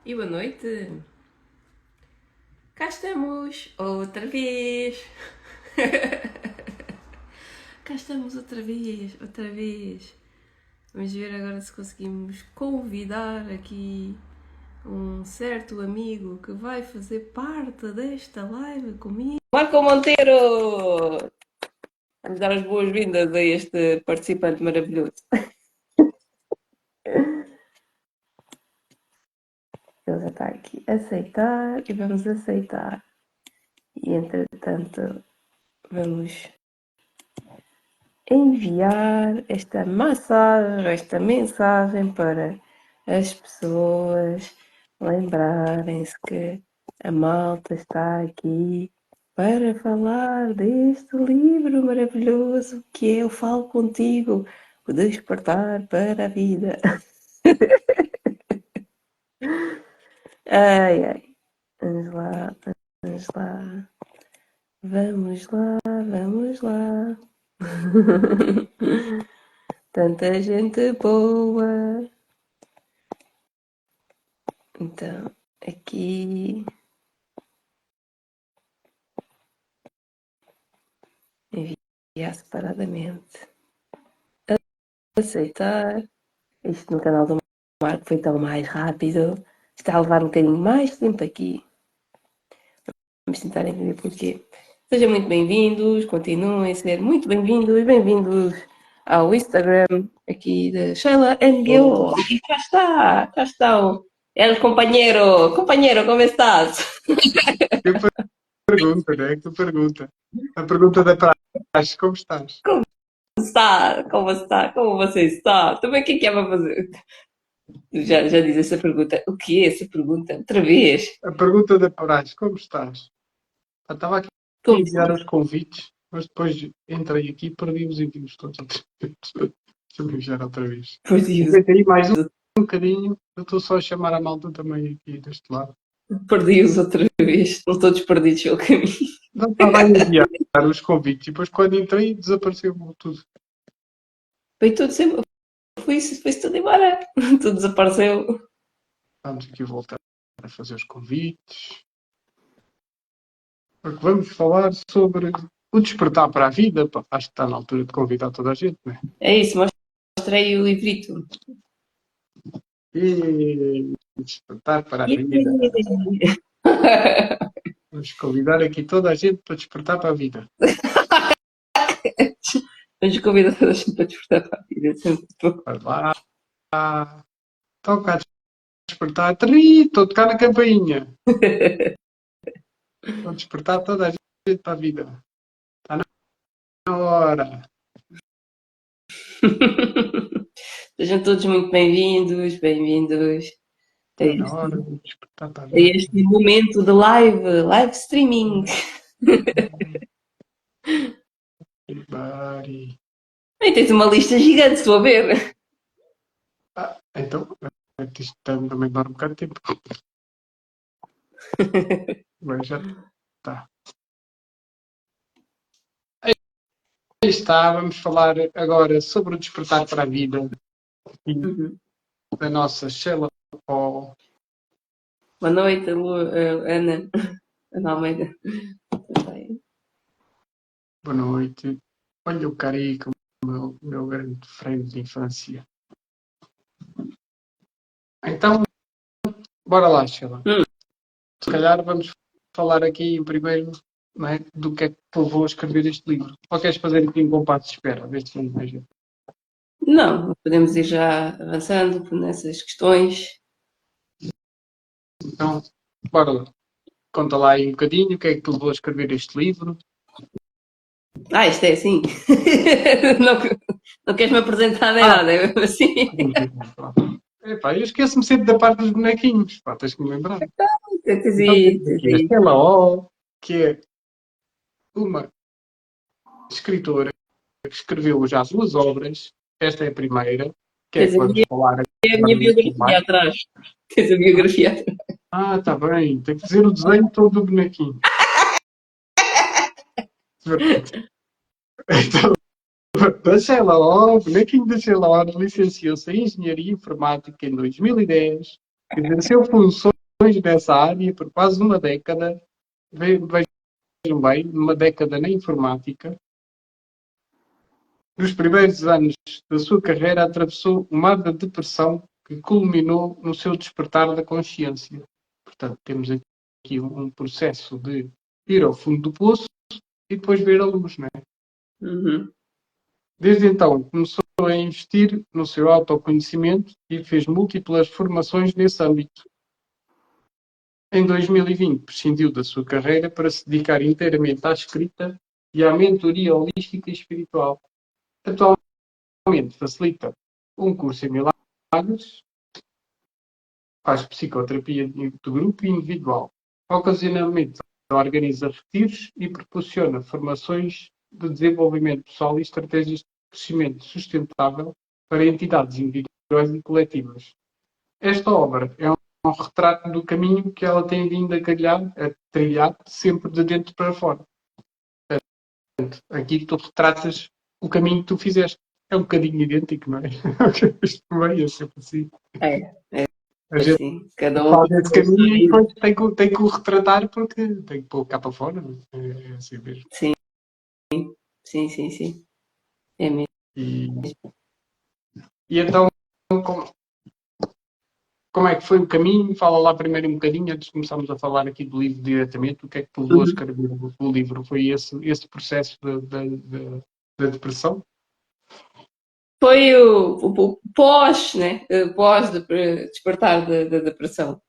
E boa noite! Cá estamos outra vez! Cá estamos outra vez, outra vez! Vamos ver agora se conseguimos convidar aqui um certo amigo que vai fazer parte desta live comigo. Marco Monteiro! Vamos dar as boas-vindas a este participante maravilhoso. Ele já está aqui a aceitar e vamos aceitar. E entretanto, vamos enviar esta mensagem para as pessoas lembrarem-se que a malta está aqui para falar deste livro maravilhoso que é Eu Falo Contigo, o Despertar para a Vida. Ai, ai. Vamos lá, vamos lá. Vamos lá, vamos lá. Tanta gente boa. Então, aqui enviar separadamente. Aceitar. Isto no canal do Marco foi tão mais rápido. Está a levar um bocadinho mais tempo aqui. Vamos tentar entender porquê. Sejam muito bem-vindos, continuem a ser muito bem-vindos ao Instagram aqui da Sheila NGO. E cá está o El compañero. Compañero, como estás? Que pergunta, né? Que pergunta. A pergunta da praxe, como estás? Como está? Como está? Como você está? Também o que é para fazer? Já diz essa pergunta. O que é essa pergunta? Outra vez. A pergunta da praxe, como estás? Eu estava aqui a Como enviar os convites, mas depois entrei aqui e perdi os envios todos. Deixa-me enviar outra vez. perdi-os, Aguenta aí mais um bocadinho. Eu estou só a chamar a malta também aqui deste lado. perdi-os outra vez. Estão todos perdidos pelo caminho. Não estava a enviar os convites e depois quando entrei desapareceu tudo. Foi tudo sempre. Foi-se tudo embora. Tudo desapareceu. Vamos aqui voltar a fazer os convites. Porque vamos falar sobre o despertar para a vida. Pá, acho que está na altura de convidar toda a gente, não é? É isso, mostrei o livrito. E despertar para a vida. Vamos convidar aqui toda a gente para despertar para a vida. Vamos convidar toda a gente para despertar para a vida. Vai lá. Toca a despertar. Tri, estou a tocar na campainha. Vou despertar toda a gente para a vida. Está na hora. Sejam todos muito bem-vindos, bem-vindos a Está na hora de despertar para a vida. este momento de live streaming. Everybody. Bem, tens uma lista gigante, estou a ver. Então, isto também demora um bocado de tempo. Mas já está. Aí está, vamos falar agora sobre o despertar para a vida Uhum. da nossa Sheila Paul. Boa noite, Ana. Ana Almeida. Boa noite. Olha o Carico, meu grande friend de infância. Então, bora lá, Sheila. Se calhar vamos falar aqui primeiro, não é, do que é que te levou a escrever este livro. Ou queres fazer aqui um compasso de espera? Ver se mais gente. Não, podemos ir já avançando nessas questões. Então, bora lá. Conta lá aí um bocadinho o que é que te levou a escrever este livro. Isto é assim. não, não queres me apresentar nem nada, é mesmo assim. Epá, eu esqueço-me sempre da parte dos bonequinhos. Pá, tens que me lembrar. Então temos aqui a Sim. Sheila O, que é uma escritora que escreveu já duas obras. Esta é a primeira, que é Tens que vamos falar a agora minha um pouco biografia mais. atrás. Tens a biografia atrás. Ah, está bem. Tem que fazer o desenho todo do bonequinho. Então, a Sheila O, o bonequinho da Sheila O, licenciou-se em Engenharia Informática em 2010. Exerceu funções nessa área por quase uma década. Vejam bem, uma década na informática. Nos primeiros anos da sua carreira, atravessou o mar da depressão que culminou no seu despertar da consciência. Portanto, temos aqui um processo de ir ao fundo do poço e depois ver a luz, não é? Uhum. Desde então, começou a investir no seu autoconhecimento e fez múltiplas formações nesse âmbito. Em 2020, prescindiu da sua carreira para se dedicar inteiramente à escrita e à mentoria holística e espiritual. Atualmente facilita um curso em milagres, faz psicoterapia de grupo e individual. Ocasionalmente organiza retiros e proporciona formações de desenvolvimento pessoal e estratégias de crescimento sustentável para entidades individuais e coletivas. Esta obra é um retrato do caminho que ela tem vindo a trilhar sempre de dentro para fora. Portanto, aqui tu retratas o caminho que tu fizeste. É um bocadinho idêntico, não é? Isto também é sempre assim. A gente Assim, cada um faz esse caminho e depois tem que o retratar porque tem que pôr cá para fora. É assim mesmo. Sim, sim, sim, sim. É mesmo. E então, como é que foi o caminho? Fala lá primeiro um bocadinho, antes de começarmos a falar aqui do livro diretamente. O que é que te levou a escrever o livro? Foi esse processo da depressão? Foi o pós, né? Pós de despertar da depressão.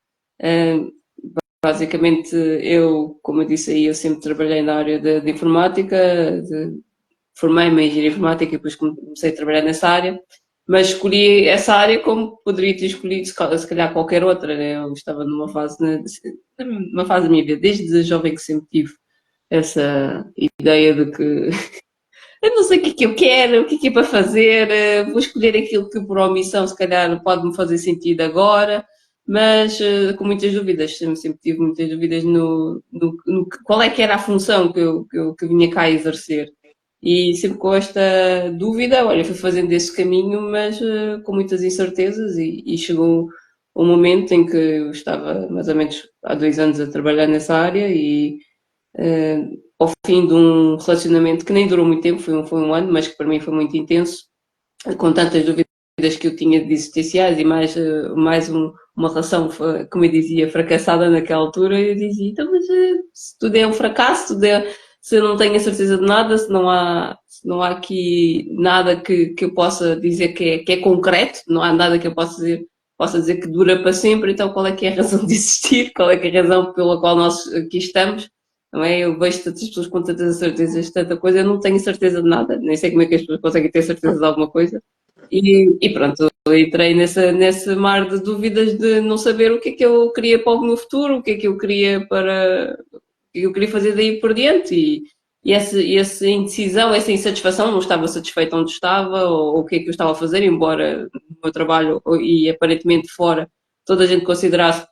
Basicamente, eu, como eu disse aí, eu sempre trabalhei na área de informática, formei-me em engenharia informática e depois comecei a trabalhar nessa área, mas escolhi essa área como poderia ter escolhido se calhar qualquer outra, né? Eu estava numa fase da minha vida, desde jovem que sempre tive essa ideia de que eu não sei o que é que eu quero, o que é para fazer, vou escolher aquilo que por omissão se calhar pode-me fazer sentido agora, mas com muitas dúvidas, sempre tive muitas dúvidas no qual é que era a função que eu vinha cá exercer. E sempre com esta dúvida, olha, fui fazendo esse caminho, mas com muitas incertezas e chegou um momento em que eu estava mais ou menos há 2 anos a trabalhar nessa área e ao fim de um relacionamento que nem durou muito tempo, foi um ano, mas que para mim foi muito intenso, com tantas dúvidas que eu tinha de existenciais e mais uma relação, como eu dizia, fracassada naquela altura, eu dizia, então, mas se tudo é um fracasso, se eu não tenho a certeza de nada, se não há aqui nada que eu possa dizer que é concreto, não há nada que eu possa dizer que dura para sempre, então qual é que é a razão de existir, qual é que é a razão pela qual nós aqui estamos? Não é? Eu vejo tantas pessoas com tantas certezas de tanta coisa, eu não tenho certeza de nada, nem sei como é que as pessoas conseguem ter certeza de alguma coisa. E pronto, eu entrei nesse mar de dúvidas de não saber o que é que eu queria para o meu futuro, o que é que eu queria fazer daí por diante. E essa indecisão, essa insatisfação, não estava satisfeita onde estava, ou o que é que eu estava a fazer, embora no meu trabalho e aparentemente fora toda a gente considerasse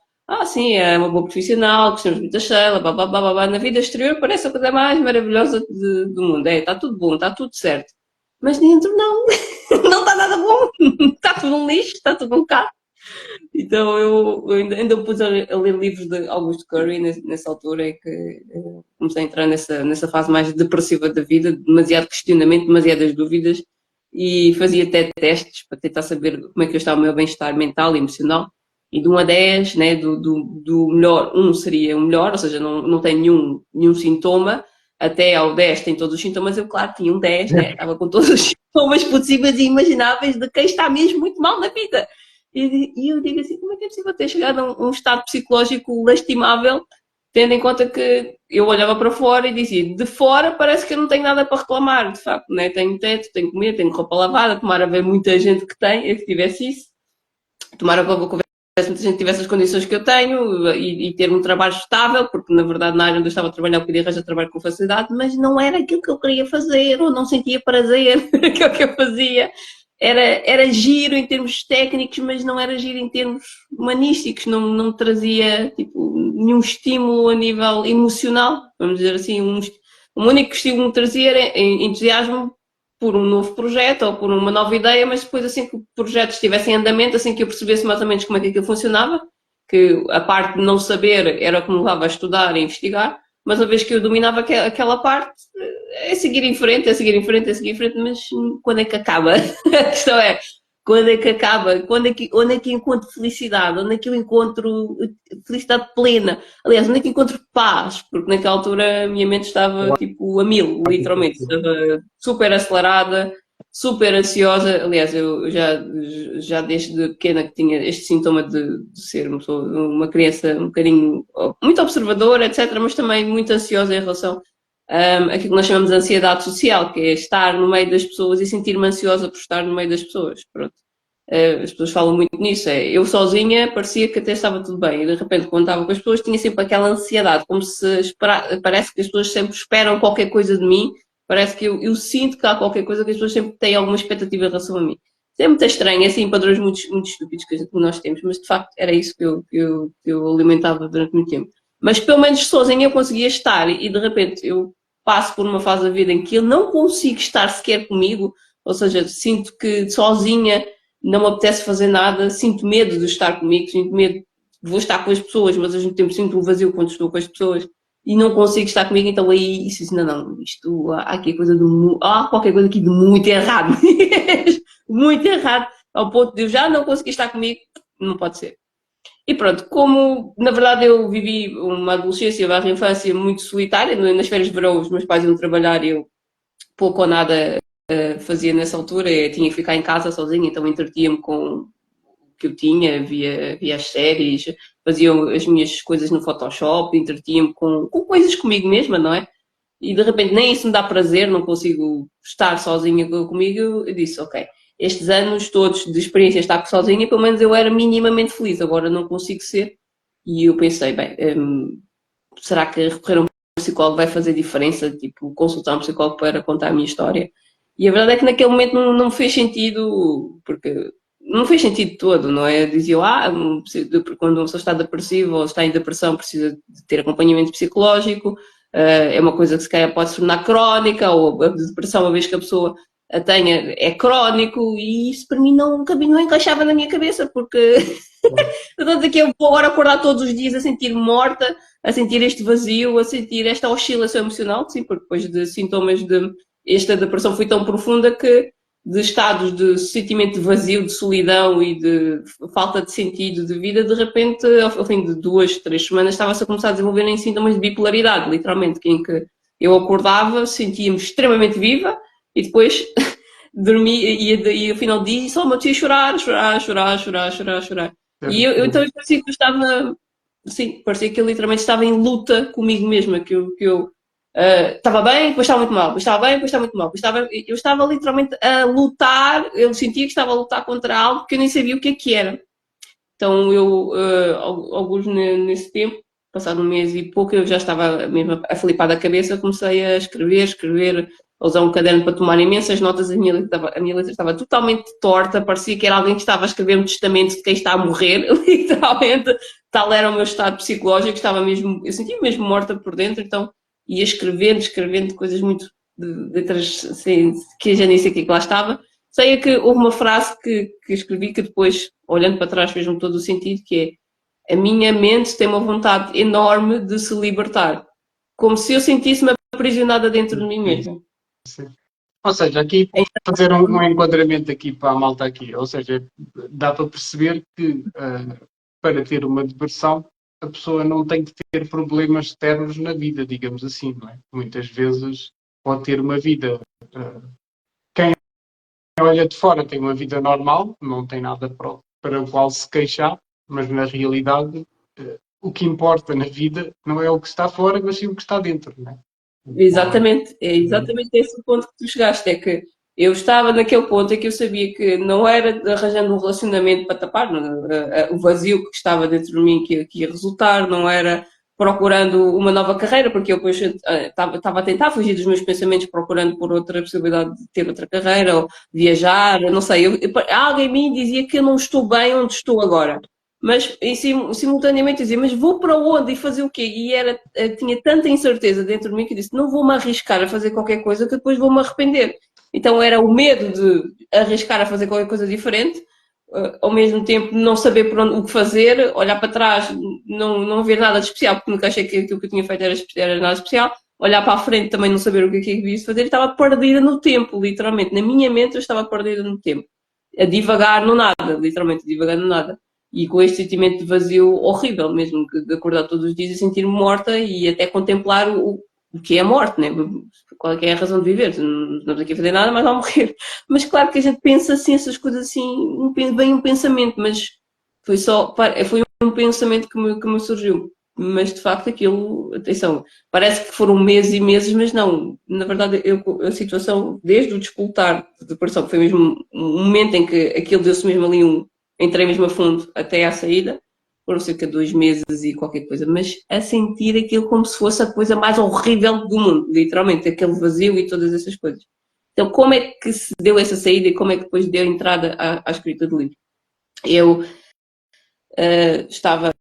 sim, é uma boa profissional, gostamos muito da Sheila, blá, blá, blá, blá, blá. Na vida exterior parece a coisa mais maravilhosa do mundo. Está tudo bom, está tudo certo. Mas dentro não, não está nada bom. Está tudo um lixo, está tudo um bocado. Então eu ainda me pus a ler livros de Augusto Curry nessa altura, é que comecei a entrar nessa fase mais depressiva da vida, demasiado questionamento, demasiadas dúvidas, e fazia até testes para tentar saber como é que eu estava o meu bem-estar mental e emocional. E de 1 a 10, né, do melhor, 1 seria o melhor, ou seja, não tem nenhum sintoma, até ao 10 tem todos os sintomas, eu claro tinha um 10, né, estava com todos os sintomas possíveis e imagináveis de quem está mesmo muito mal na vida. E eu digo assim, como é que é possível ter chegado a um estado psicológico lastimável, tendo em conta que eu olhava para fora e dizia, de fora parece que eu não tenho nada para reclamar, de facto, né? Tenho teto, tenho comida, tenho roupa lavada, tomara ver muita gente que tivesse isso, tomara que muita gente tivesse as condições que eu tenho e ter um trabalho estável, porque na verdade na área onde eu estava a trabalhar eu podia arranjar trabalho com facilidade, mas não era aquilo que eu queria fazer, ou não sentia prazer naquilo que eu fazia. Era giro em termos técnicos, mas não era giro em termos humanísticos, não trazia tipo, nenhum estímulo a nível emocional, vamos dizer assim. O único estímulo que me trazia era entusiasmo por um novo projeto ou por uma nova ideia, mas depois assim que o projeto estivesse em andamento, assim que eu percebesse mais ou menos como é que aquilo funcionava, que a parte de não saber era o que me levava a estudar e investigar, mas uma vez que eu dominava aquela parte, é seguir em frente, é seguir em frente, é seguir em frente, mas quando é que acaba? A questão é, quando é que acaba? Onde é que encontro felicidade? Onde é que eu encontro felicidade plena? Aliás, onde é que encontro paz? Porque naquela altura a minha mente estava tipo a mil, literalmente. Estava super acelerada, super ansiosa. Aliás, eu já desde pequena que tinha este sintoma de ser uma criança um bocadinho muito observadora, etc., mas também muito ansiosa em relação aquilo que nós chamamos de ansiedade social, que é estar no meio das pessoas e sentir-me ansiosa por estar no meio das pessoas. Pronto. As pessoas falam muito nisso. Eu sozinha parecia que até estava tudo bem, e de repente, quando estava com as pessoas, tinha sempre aquela ansiedade, como se parece que as pessoas sempre esperam qualquer coisa de mim. Parece que eu sinto que há qualquer coisa que as pessoas sempre têm alguma expectativa em relação a mim. Isso é muito estranho, é assim, padrões muito, muito estúpidos que nós temos, mas de facto era isso que eu alimentava durante muito tempo. Mas pelo menos sozinha eu conseguia estar e de repente eu passo por uma fase da vida em que eu não consigo estar sequer comigo, ou seja, sinto que sozinha não me apetece fazer nada, sinto medo de estar comigo, sinto medo de vou estar com as pessoas, mas ao mesmo tempo sinto um vazio quando estou com as pessoas e não consigo estar comigo, então aí isso assim, não, isto há aqui coisa há qualquer coisa aqui de muito errado, muito errado, ao ponto de eu já não conseguir estar comigo, não pode ser. E pronto, como na verdade eu vivi uma adolescência barra infância muito solitária, nas férias de verão os meus pais iam trabalhar e eu pouco ou nada fazia nessa altura, eu tinha que ficar em casa sozinha, então entretia-me com o que eu tinha, via as séries, fazia as minhas coisas no Photoshop, entretia-me com coisas comigo mesma, não é? E de repente nem isso me dá prazer, não consigo estar sozinha comigo, eu disse, ok, estes anos todos de experiência estar sozinha, pelo menos eu era minimamente feliz, agora não consigo ser. E eu pensei, bem, será que recorrer a um psicólogo vai fazer diferença? Tipo, consultar um psicólogo para contar a minha história? E a verdade é que naquele momento não fez sentido, porque não fez sentido todo, não é? Diziam, quando uma pessoa está depressiva ou está em depressão precisa de ter acompanhamento psicológico, é uma coisa que se calhar pode se tornar crónica, ou a depressão, uma vez que a pessoa a tenha, é crónico, e isso para mim não encaixava na minha cabeça, porque portanto, aqui eu vou agora acordar todos os dias a sentir-me morta, a sentir este vazio, a sentir esta oscilação emocional, sim, porque depois de sintomas de esta depressão foi tão profunda que de estados de sentimento de vazio, de solidão e de falta de sentido de vida, de repente, ao fim de 2, 3 semanas, estava-se a começar a desenvolver em sintomas de bipolaridade, literalmente, em que eu acordava, sentia-me extremamente viva e depois dormia e ao final do dia só me tinha chorar. E então eu parecia que eu estava, sim, parecia que eu literalmente estava em luta comigo mesma, que eu estava bem, depois estava muito mal, depois estava bem, depois estava muito mal, eu estava literalmente a lutar, eu sentia que estava a lutar contra algo que eu nem sabia o que era. Então eu, alguns nesse tempo, passado um mês e pouco, eu já estava mesmo a flipar da cabeça, comecei a escrever, a usar um caderno para tomar imensas notas, a minha letra estava totalmente torta, parecia que era alguém que estava a escrever um testamento de quem está a morrer, literalmente, tal era o meu estado psicológico, eu sentia-me mesmo morta por dentro, então ia escrevendo coisas muito, letras assim, que eu já nem sei o que lá estava. Sei que houve uma frase que escrevi que depois, olhando para trás, fez-me todo o sentido, que é: a minha mente tem uma vontade enorme de se libertar, como se eu sentisse-me aprisionada dentro de mim mesma. Sim. Ou seja, aqui fazer um enquadramento aqui para a malta aqui, ou seja, dá para perceber que para ter uma depressão a pessoa não tem que ter problemas externos na vida, digamos assim, não é? Muitas vezes pode ter uma vida, quem olha de fora tem uma vida normal, não tem nada para o qual se queixar, mas na realidade o que importa na vida não é o que está fora, mas sim o que está dentro, não é? Exatamente, é exatamente esse o ponto que tu chegaste, é que eu estava naquele ponto em que eu sabia que não era arranjando um relacionamento para tapar o vazio que estava dentro de mim que ia resultar, não era procurando uma nova carreira, porque eu depois estava a tentar fugir dos meus pensamentos procurando por outra possibilidade de ter outra carreira, ou viajar, não sei, alguém em mim dizia que eu não estou bem onde estou agora. Mas simultaneamente dizia, mas vou para onde e fazer o quê? E tinha tanta incerteza dentro de mim que disse, não vou-me arriscar a fazer qualquer coisa que depois vou-me arrepender. Então era o medo de arriscar a fazer qualquer coisa diferente, ao mesmo tempo não saber por onde, o que fazer, olhar para trás, não ver nada de especial, porque nunca achei que aquilo que eu tinha feito era nada especial, olhar para a frente também não saber o que é que devia fazer, e estava perdida no tempo, literalmente. Na minha mente eu estava perdida no tempo, a divagar no nada, literalmente, a divagar no nada. E com este sentimento de vazio horrível mesmo, de acordar todos os dias e sentir-me morta e até contemplar o que é a morte, né? Qual é que é a razão de viver? Não estamos aqui a fazer nada, mas vamos morrer. Mas claro que a gente pensa assim, essas coisas assim, bem um pensamento, mas foi um pensamento que me surgiu. Mas de facto aquilo, atenção, parece que foram meses e meses, mas não. Na verdade, a situação, desde o despoltar de depressão, que foi mesmo um momento em que aquilo deu-se mesmo ali entrei mesmo a fundo até à saída, foram cerca de 2 meses e qualquer coisa, mas a sentir aquilo como se fosse a coisa mais horrível do mundo, literalmente, aquele vazio e todas essas coisas. Então, como é que se deu essa saída e como é que depois deu entrada à escrita do livro? Eu estava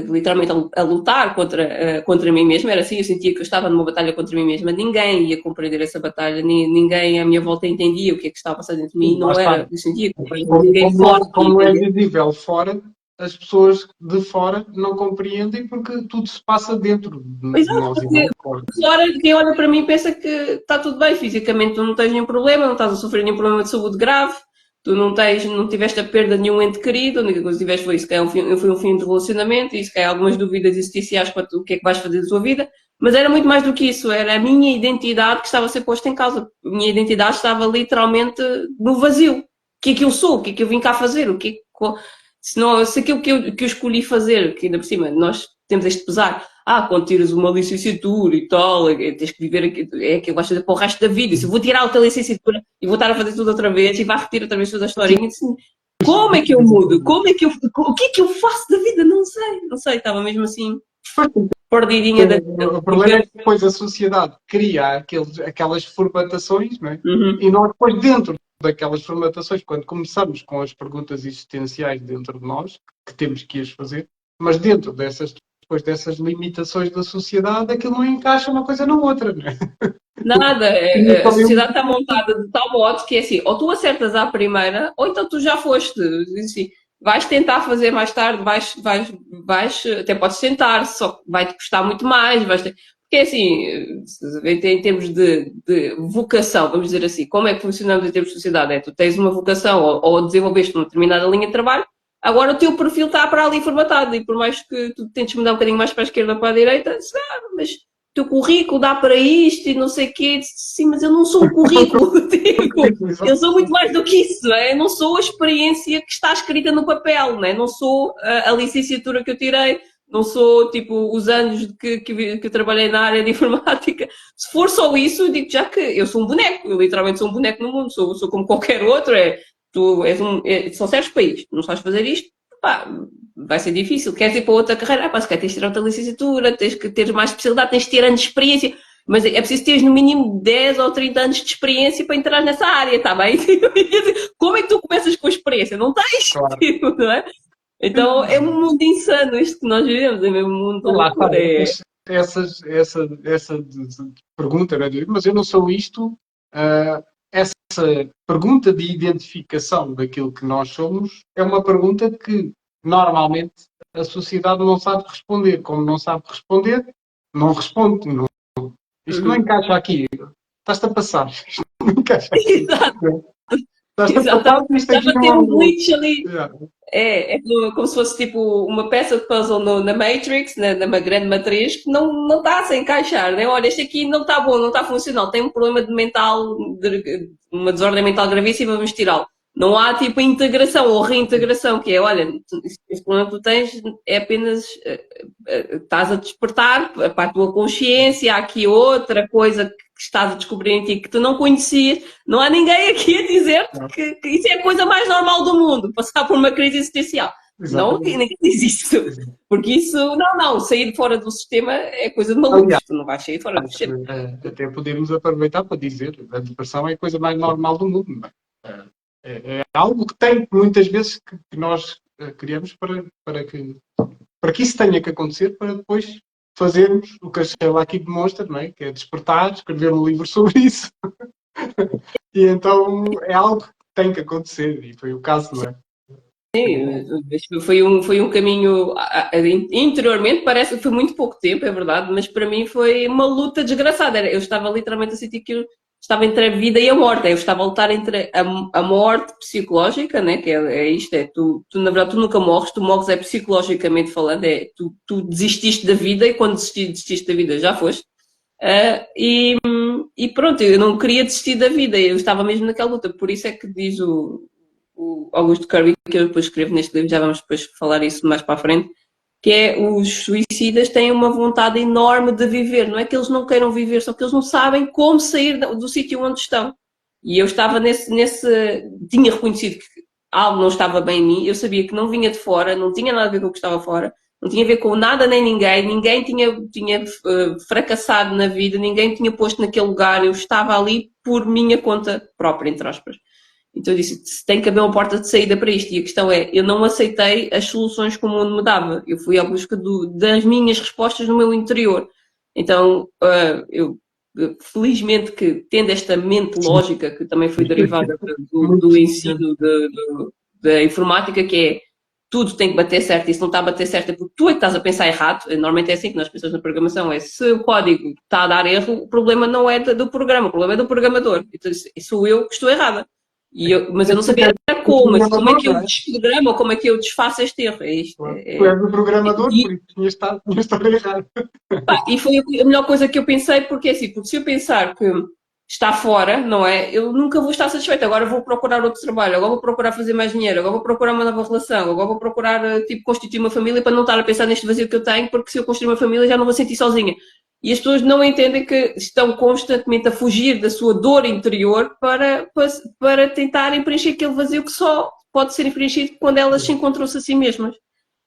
literalmente a lutar contra mim mesma, era assim, eu sentia que eu estava numa batalha contra mim mesma, ninguém ia compreender essa batalha, ninguém à minha volta entendia o que é que estava a passar dentro de mim, não era, eu sentia que ninguém fora como é visível fora, as pessoas de fora não compreendem porque tudo se passa dentro de nós e não fora. Quem olha para mim pensa que está tudo bem, fisicamente tu não tens nenhum problema, não estás a sofrer nenhum problema de saúde grave, tu não tiveste a perda de nenhum ente querido, a única coisa que tiveste foi isso, que foi um fim de relacionamento, e se calhar algumas dúvidas existenciais para tu, o que é que vais fazer da tua vida, mas era muito mais do que isso, era a minha identidade que estava a ser posta em causa. A minha identidade estava literalmente no vazio. O que é que eu sou? O que é que eu vim cá fazer? O que é que, se aquilo que eu escolhi fazer, que ainda por cima nós temos este pesar, quando tiras uma licenciatura e tal, tens que viver aquilo, é que eu gosto de fazer para o resto da vida. Se eu vou tirar outra licenciatura e vou estar a fazer tudo outra vez e vai repetir outra vez toda a historinha, assim, como é que eu mudo? O que é que eu faço da vida? Não sei, estava mesmo assim, perdidinha da. O problema é que depois a sociedade cria aquelas formatações, não é? Uhum. E nós depois dentro daquelas formatações, quando começamos com as perguntas existenciais dentro de nós, que temos que as fazer, mas dentro depois dessas limitações da sociedade, aquilo não encaixa uma coisa na outra, não é? Nada, a sociedade está montada de tal modo que é assim, ou tu acertas à primeira, ou então tu já foste. Assim, vais tentar fazer mais tarde, até podes tentar, só que vai-te custar muito mais. Porque assim, em termos de vocação, vamos dizer assim, como é que funcionamos em termos de sociedade? É, tu tens uma vocação ou desenvolveste uma determinada linha de trabalho, agora o teu perfil está para ali formatado, e por mais que tu tentes mudar um bocadinho mais para a esquerda ou para a direita, mas o teu currículo dá para isto e não sei o quê. Sim, mas eu não sou um currículo, tipo, eu sou muito mais do que isso, não é? Eu não sou a experiência que está escrita no papel, não é? Não sou a licenciatura que eu tirei, não sou, tipo, os anos que eu trabalhei na área de informática. Se for só isso, eu digo já que eu sou um boneco, eu literalmente sou um boneco no mundo, sou como qualquer outro, tu só serves para isto, não sabes fazer isto, pá, vai ser difícil. Queres ir para outra carreira? Se quer tens de ter outra licenciatura, tens que ter mais especialidade, tens de ter anos de experiência. Mas é preciso ter no mínimo 10 ou 30 anos de experiência para entrar nessa área, está bem? Como é que tu começas com a experiência? Não tens, Claro. Tipo, não é? Então é um mundo insano isto que nós vivemos, é mesmo um mundo de loucura. Essa pergunta, né, mas eu não sou isto, essa pergunta de identificação daquilo que nós somos é uma pergunta que normalmente a sociedade não sabe responder. Como não sabe responder, não responde. Isto não encaixa aqui. Estás-te a passar. Isto não encaixa aqui. Exato. Estás-te a passar, isto Dá aqui para não ter é um glitch ali. Yeah. É como se fosse tipo uma peça de puzzle na Matrix, na grande matriz, que não está a se encaixar, né? Olha, este aqui não está bom, não está funcional, tem um problema uma desordem mental gravíssima, vamos tirá-lo. Não há tipo integração ou reintegração, que é, olha, este problema que tu tens é apenas estás a despertar para a tua consciência, há aqui outra coisa que estás a descobrir em ti que tu não conhecias. Não há ninguém aqui a dizer que isso é a coisa mais normal do mundo, passar por uma crise existencial. Não, ninguém diz isso. Porque isso, não, sair fora do sistema é coisa de malucos. Tu não vais sair fora do sistema. Até podemos aproveitar para dizer a depressão é a coisa mais normal do mundo. Não é? É algo que tem muitas vezes que nós criamos para que isso tenha que acontecer, para depois fazermos o que a Sheila aqui demonstra, não é? Que é despertar, escrever um livro sobre isso. E então é algo que tem que acontecer, e foi o caso, não é? foi um caminho interiormente, parece que foi muito pouco tempo, é verdade, mas para mim foi uma luta desgraçada. Eu estava literalmente a sentir que eu estava entre a vida e a morte. Eu estava a lutar entre a morte psicológica, né? Que é isto, na verdade tu nunca morres, tu morres é psicologicamente falando, tu desististe da vida e quando desististe da vida já foste. E pronto, eu não queria desistir da vida, eu estava mesmo naquela luta, por isso é que diz o Augusto Kirby, que eu depois escrevo neste livro, já vamos depois falar isso mais para a frente, que é os suicidas têm uma vontade enorme de viver, não é que eles não queiram viver, só que eles não sabem como sair do sítio onde estão. E eu estava tinha reconhecido que algo não estava bem em mim, eu sabia que não vinha de fora, não tinha nada a ver com o que estava fora, não tinha a ver com nada nem ninguém tinha fracassado na vida, ninguém tinha posto naquele lugar, eu estava ali por minha conta própria, entre aspas. Então eu disse, tem que haver uma porta de saída para isto. E a questão é, eu não aceitei as soluções que o mundo me dava. Eu fui à busca das minhas respostas no meu interior. Então, eu felizmente que tendo esta mente lógica, que também foi derivada do ensino da informática, que é tudo tem que bater certo, e se não está a bater certo é porque tu é que estás a pensar errado. Normalmente é assim que nós pensamos na programação, é se o código está a dar erro, o problema não é do programa, o problema é do programador. Então sou eu que estou errada. Mas eu não sabia como é que eu desprogramo ou como é que eu desfaço este erro. É isto. Tu és o programador, por isso tinha estado errado. E foi a melhor coisa que eu pensei, porque assim, porque se eu pensar que está fora, não é? Eu nunca vou estar satisfeita. Agora vou procurar outro trabalho, agora vou procurar fazer mais dinheiro, agora vou procurar uma nova relação, agora vou procurar, tipo, constituir uma família para não estar a pensar neste vazio que eu tenho, porque se eu construir uma família já não vou sentir sozinha. E as pessoas não entendem que estão constantemente a fugir da sua dor interior para tentarem preencher aquele vazio que só pode ser preenchido quando elas se encontram-se a si mesmas.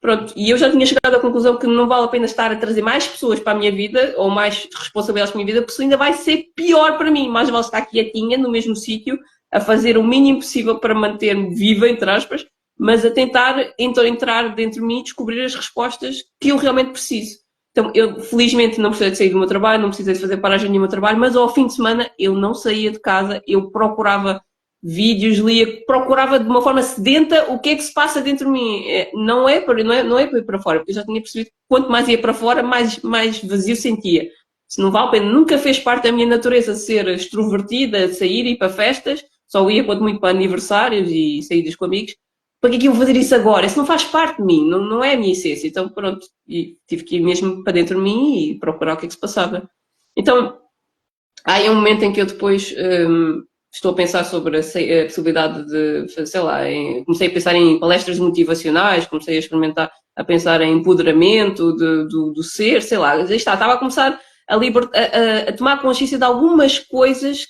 Pronto, e eu já tinha chegado à conclusão que não vale a pena estar a trazer mais pessoas para a minha vida, ou mais responsabilidades para a minha vida, porque isso ainda vai ser pior para mim. Mais vale estar quietinha, no mesmo sítio, a fazer o mínimo possível para manter-me viva, entre aspas, mas a tentar entrar dentro de mim e descobrir as respostas que eu realmente preciso. Então, eu felizmente não precisei de sair do meu trabalho, não precisei de fazer paragem nenhuma trabalho, mas ao fim de semana eu não saía de casa, eu procurava vídeos, lia, procurava de uma forma sedenta o que é que se passa dentro de mim. Não é para ir para fora, porque eu já tinha percebido que quanto mais ia para fora, mais vazio sentia. Se não vale a pena, nunca fez parte da minha natureza ser extrovertida, sair e ir para festas, só ia quando muito para aniversários e saídas com amigos. Para que é que eu vou fazer isso agora? Isso não faz parte de mim, não é a minha essência. Então, pronto, e tive que ir mesmo para dentro de mim e procurar o que é que se passava. Então, há aí um momento em que eu depois estou a pensar sobre a possibilidade de, sei lá, comecei a pensar em palestras motivacionais, comecei a experimentar, a pensar em empoderamento do ser, sei lá, estava a começar a tomar consciência de algumas coisas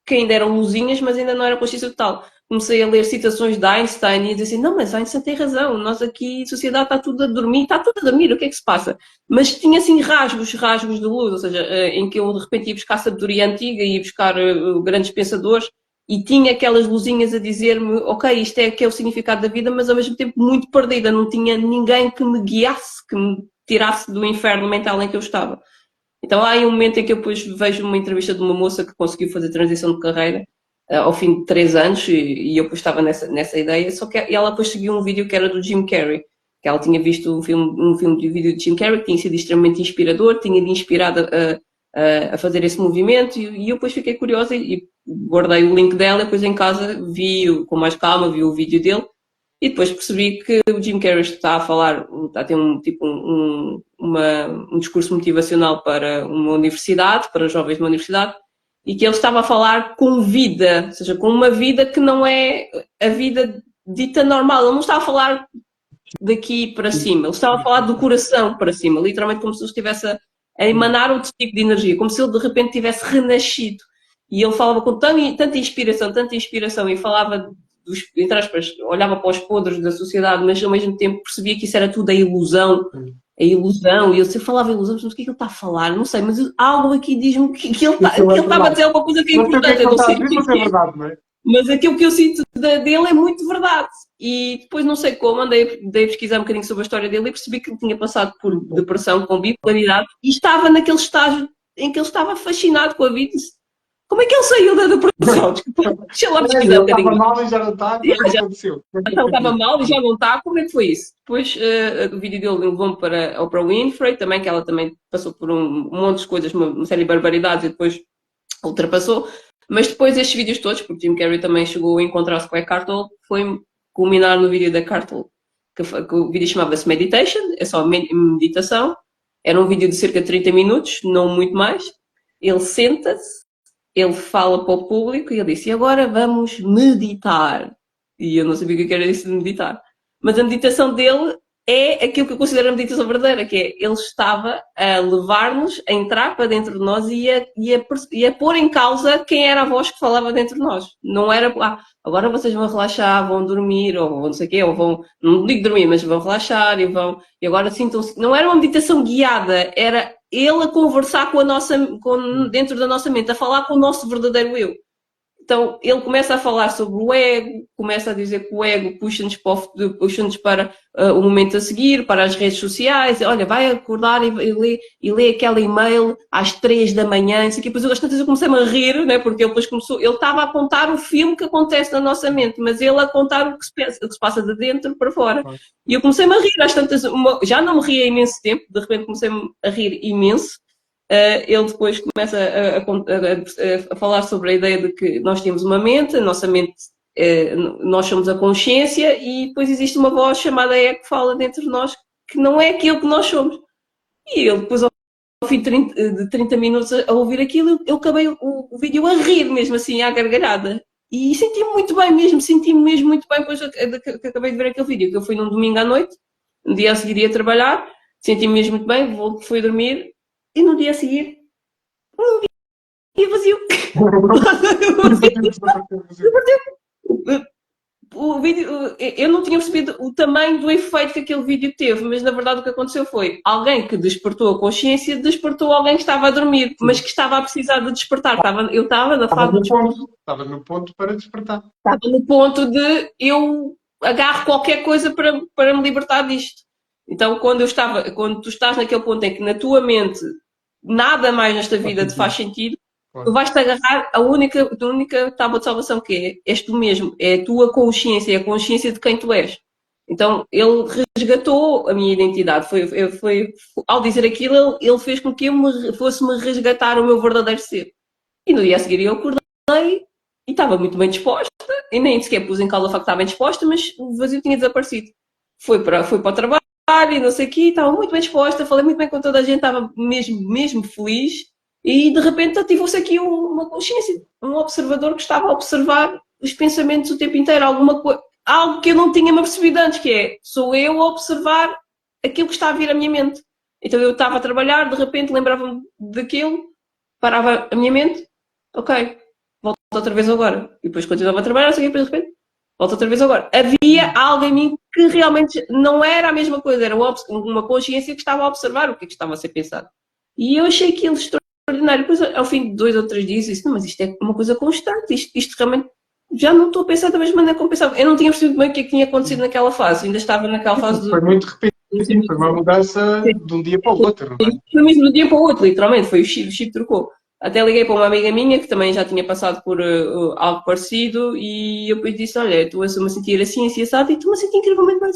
que ainda eram luzinhas, mas ainda não era consciência total. Comecei a ler citações de Einstein e dizer assim, não, mas Einstein tem razão, nós aqui, a sociedade está tudo a dormir, o que é que se passa? Mas tinha assim rasgos de luz, ou seja, em que eu de repente ia buscar sabedoria antiga, ia buscar grandes pensadores e tinha aquelas luzinhas a dizer-me, ok, isto é que é o significado da vida, mas ao mesmo tempo muito perdida, não tinha ninguém que me guiasse, que me tirasse do inferno mental em que eu estava. Então há aí um momento em que eu depois vejo uma entrevista de uma moça que conseguiu fazer transição de carreira ao fim de 3 anos e eu depois estava nessa ideia, só que ela depois seguiu um vídeo que era do Jim Carrey, que ela tinha visto um filme de vídeo de Jim Carrey que tinha sido extremamente inspirador, tinha-lhe inspirado a fazer esse movimento e eu depois fiquei curiosa e guardei o link dela e depois em casa vi com mais calma, vi o vídeo dele e depois percebi que o Jim Carrey está a falar, está a ter um discurso motivacional para uma universidade, para jovens de uma universidade, e que ele estava a falar com vida, ou seja, com uma vida que não é a vida dita normal. Ele não estava a falar daqui para cima, ele estava a falar do coração para cima, literalmente como se ele estivesse a emanar outro tipo de energia, como se ele de repente tivesse renascido. E ele falava com tanta inspiração, e falava entre aspas, olhava para os podres da sociedade, mas ao mesmo tempo percebia que isso era tudo a ilusão, e eu falava ilusão, mas o que é que ele está a falar? Não sei, mas algo aqui diz-me que ele estava a dizer alguma coisa que é importante, eu não sei o que é verdade, não é? Mas aquilo que eu sinto dele é muito verdade. E depois, não sei como, andei a pesquisar um bocadinho sobre a história dele e percebi que ele tinha passado por depressão com bipolaridade e estava naquele estágio em que ele estava fascinado com a vida. Como é que ele saiu da produção? Desculpa, deixa lá pesquisar um bocadinho. Estava mal e já não está, como é que aconteceu? Então estava mal e já não está, como é que foi isso? Depois o vídeo dele levou-me para a Oprah Winfrey, também, que ela também passou por um monte de coisas, uma série de barbaridades e depois ultrapassou. Mas depois estes vídeos todos, porque Jim Carrey também chegou a encontrar-se com a Eckhart Tolle, foi culminar no vídeo da Eckhart Tolle, que o vídeo chamava-se Meditation, é só meditação. Era um vídeo de cerca de 30 minutos, não muito mais. Ele senta-se, ele fala para o público e ele disse, e agora vamos meditar. E eu não sabia o que era isso de meditar. Mas a meditação dele é aquilo que eu considero a meditação verdadeira, que é ele estava a levar-nos a entrar para dentro de nós e a pôr em causa quem era a voz que falava dentro de nós. Não era, agora vocês vão relaxar, vão dormir, ou não sei o quê, ou vão, não digo dormir, mas vão relaxar e agora sintam-se. Não era uma meditação guiada, era ele a conversar com a nossa, dentro da nossa mente, a falar com o nosso verdadeiro eu. Então, ele começa a falar sobre o ego, começa a dizer que o ego puxa-nos para o momento a seguir, para as redes sociais. Olha, vai acordar e lê aquele e-mail às 3 da manhã. Isso aqui. Depois, às tantas, eu comecei-me a rir, né? Porque ele depois começou. Ele estava a contar o filme que acontece na nossa mente, mas ele a contar o que se passa de dentro para fora. E eu comecei-me a rir às tantas. Já não me ria há imenso tempo, de repente comecei-me a rir imenso. Ele depois começa a falar sobre a ideia de que nós temos uma mente, a nossa mente, nós somos a consciência e depois existe uma voz chamada ego que fala dentro de nós que não é aquilo que nós somos. E ele depois, ao fim de 30 minutos a ouvir aquilo, eu acabei o vídeo a rir mesmo assim, à gargalhada. E senti-me muito bem mesmo, senti-me mesmo muito bem depois que acabei de ver aquele vídeo, que eu fui num domingo à noite, no dia a seguir ia trabalhar, senti-me mesmo muito bem, fui dormir. E no dia a seguir, dia vazio. O vídeo, eu não tinha percebido o tamanho do efeito que aquele vídeo teve, mas na verdade o que aconteceu foi alguém que despertou a consciência, despertou alguém que estava a dormir, mas que estava a precisar de despertar. Eu estava na fase Estava no ponto para despertar. Estava no ponto de eu agarro qualquer coisa para me libertar disto. Então, quando tu estás naquele ponto em que na tua mente nada mais nesta vida te faz sentido, tu vais-te agarrar a única tábua de salvação que és tu mesmo, é a tua consciência, é a consciência de quem tu és. Então, ele resgatou a minha identidade. Ao dizer aquilo, ele fez com que eu fosse-me resgatar o meu verdadeiro ser. E no dia a seguir eu acordei e estava muito bem disposta, e nem sequer pus em causa o facto de estar bem disposta, mas o vazio tinha desaparecido. Foi para o trabalho e não sei o quê, estava muito bem disposta, falei muito bem com toda a gente, estava mesmo feliz, e de repente ativou-se aqui uma consciência, um observador que estava a observar os pensamentos o tempo inteiro, algo que eu não tinha me percebido antes, que é, sou eu a observar aquilo que está a vir à minha mente. Então eu estava a trabalhar, de repente lembrava-me daquilo, parava a minha mente, ok, volto outra vez agora. E depois continuava a trabalhar, assim, de repente, volto outra vez agora. Havia algo em mim que realmente não era a mesma coisa, era uma consciência que estava a observar o que estava a ser pensado. E eu achei aquilo extraordinário. Depois, ao fim de 2 ou 3 dias, disse, não, mas isto é uma coisa constante, isto realmente, já não estou a pensar da mesma maneira como pensava. Eu não tinha percebido bem o que é que tinha acontecido naquela fase, ainda estava naquela fase Foi muito repentino, foi uma mudança de um dia para o outro, não é? Foi mesmo de um dia para o outro, literalmente, foi o chip trocou. Até liguei para uma amiga minha que também já tinha passado por algo parecido e eu depois disse, olha, estou a me sentir assim, assado, e estou-me a sentir incrivelmente bem.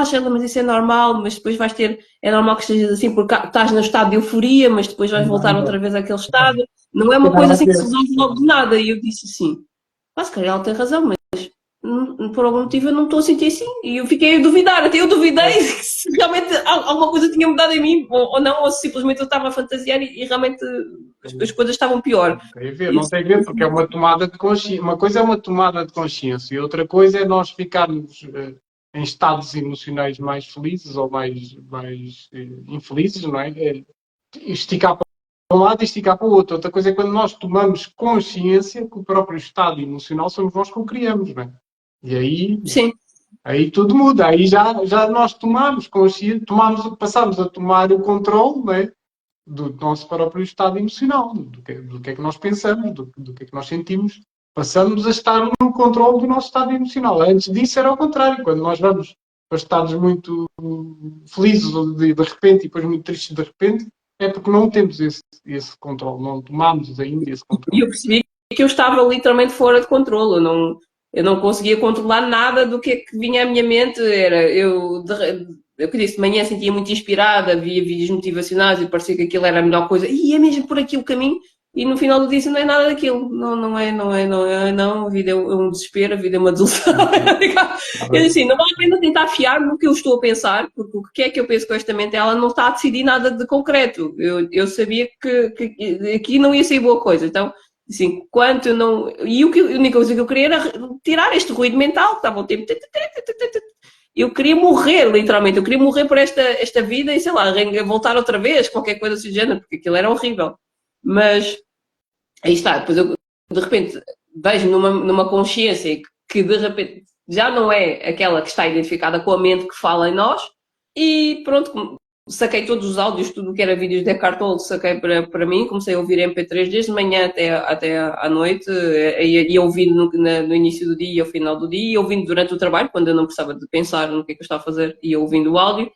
Sheila, mas isso é normal, mas depois vais ter, é normal que estejas assim, porque estás no estado de euforia, mas depois vais voltar outra vez àquele estado. Não é uma coisa assim que se resolve logo de nada. E eu disse assim, se calhar ela tem razão, mas por algum motivo eu não estou a sentir assim. E eu fiquei a duvidar, até eu duvidei se realmente alguma coisa tinha mudado em mim ou não, ou se simplesmente eu estava a fantasiar e realmente as coisas estavam pior. Não tem a ver, porque é uma tomada de consciência. Uma coisa é uma tomada de consciência e outra coisa é nós ficarmos em estados emocionais mais felizes ou mais infelizes, não é? Esticar para um lado e esticar para o outro. Outra coisa é quando nós tomamos consciência que o próprio estado emocional somos nós que o criamos, não é? E aí, sim, aí tudo muda. Aí já nós tomamos consciência, passamos a tomar o controle, não é? Do nosso próprio estado emocional, do que é que nós pensamos, do que é que nós sentimos. Passamos a estar no controle do nosso estado emocional. Antes disso era ao contrário. Quando nós vamos para estados muito felizes de repente e depois muito tristes de repente, é porque não temos esse controle, não tomamos ainda esse controle. E eu percebi que eu estava literalmente fora de controle. Eu não conseguia controlar nada do que é que vinha à minha mente. Eu que disse, de manhã sentia muito inspirada, via vídeos motivacionais e parecia que aquilo era a melhor coisa. E é mesmo por aqui o caminho. E no final do dia não é nada daquilo. Não. A vida é um desespero, a vida é uma desilusão. Eu assim, não vale a pena tentar fiar no que eu estou a pensar, porque o que é que eu penso com esta mente? Ela não está a decidir nada de concreto. Eu sabia que aqui não ia ser boa coisa. Então, assim, quanto eu não. E a única coisa que eu queria era tirar este ruído mental que estava o tempo. Eu queria morrer, literalmente. Eu queria morrer por esta vida e, sei lá, voltar outra vez, qualquer coisa assim do género, porque aquilo era horrível. Mas aí está, depois eu de repente vejo numa consciência que de repente já não é aquela que está identificada com a mente que fala em nós e pronto, saquei todos os áudios, tudo o que era vídeos de Eckhart Tolle, saquei para mim, comecei a ouvir MP3 desde manhã até à noite, e ouvindo no início do dia e ao final do dia, e ouvindo durante o trabalho, quando eu não precisava de pensar no que é que eu estava a fazer, e ouvindo o áudio,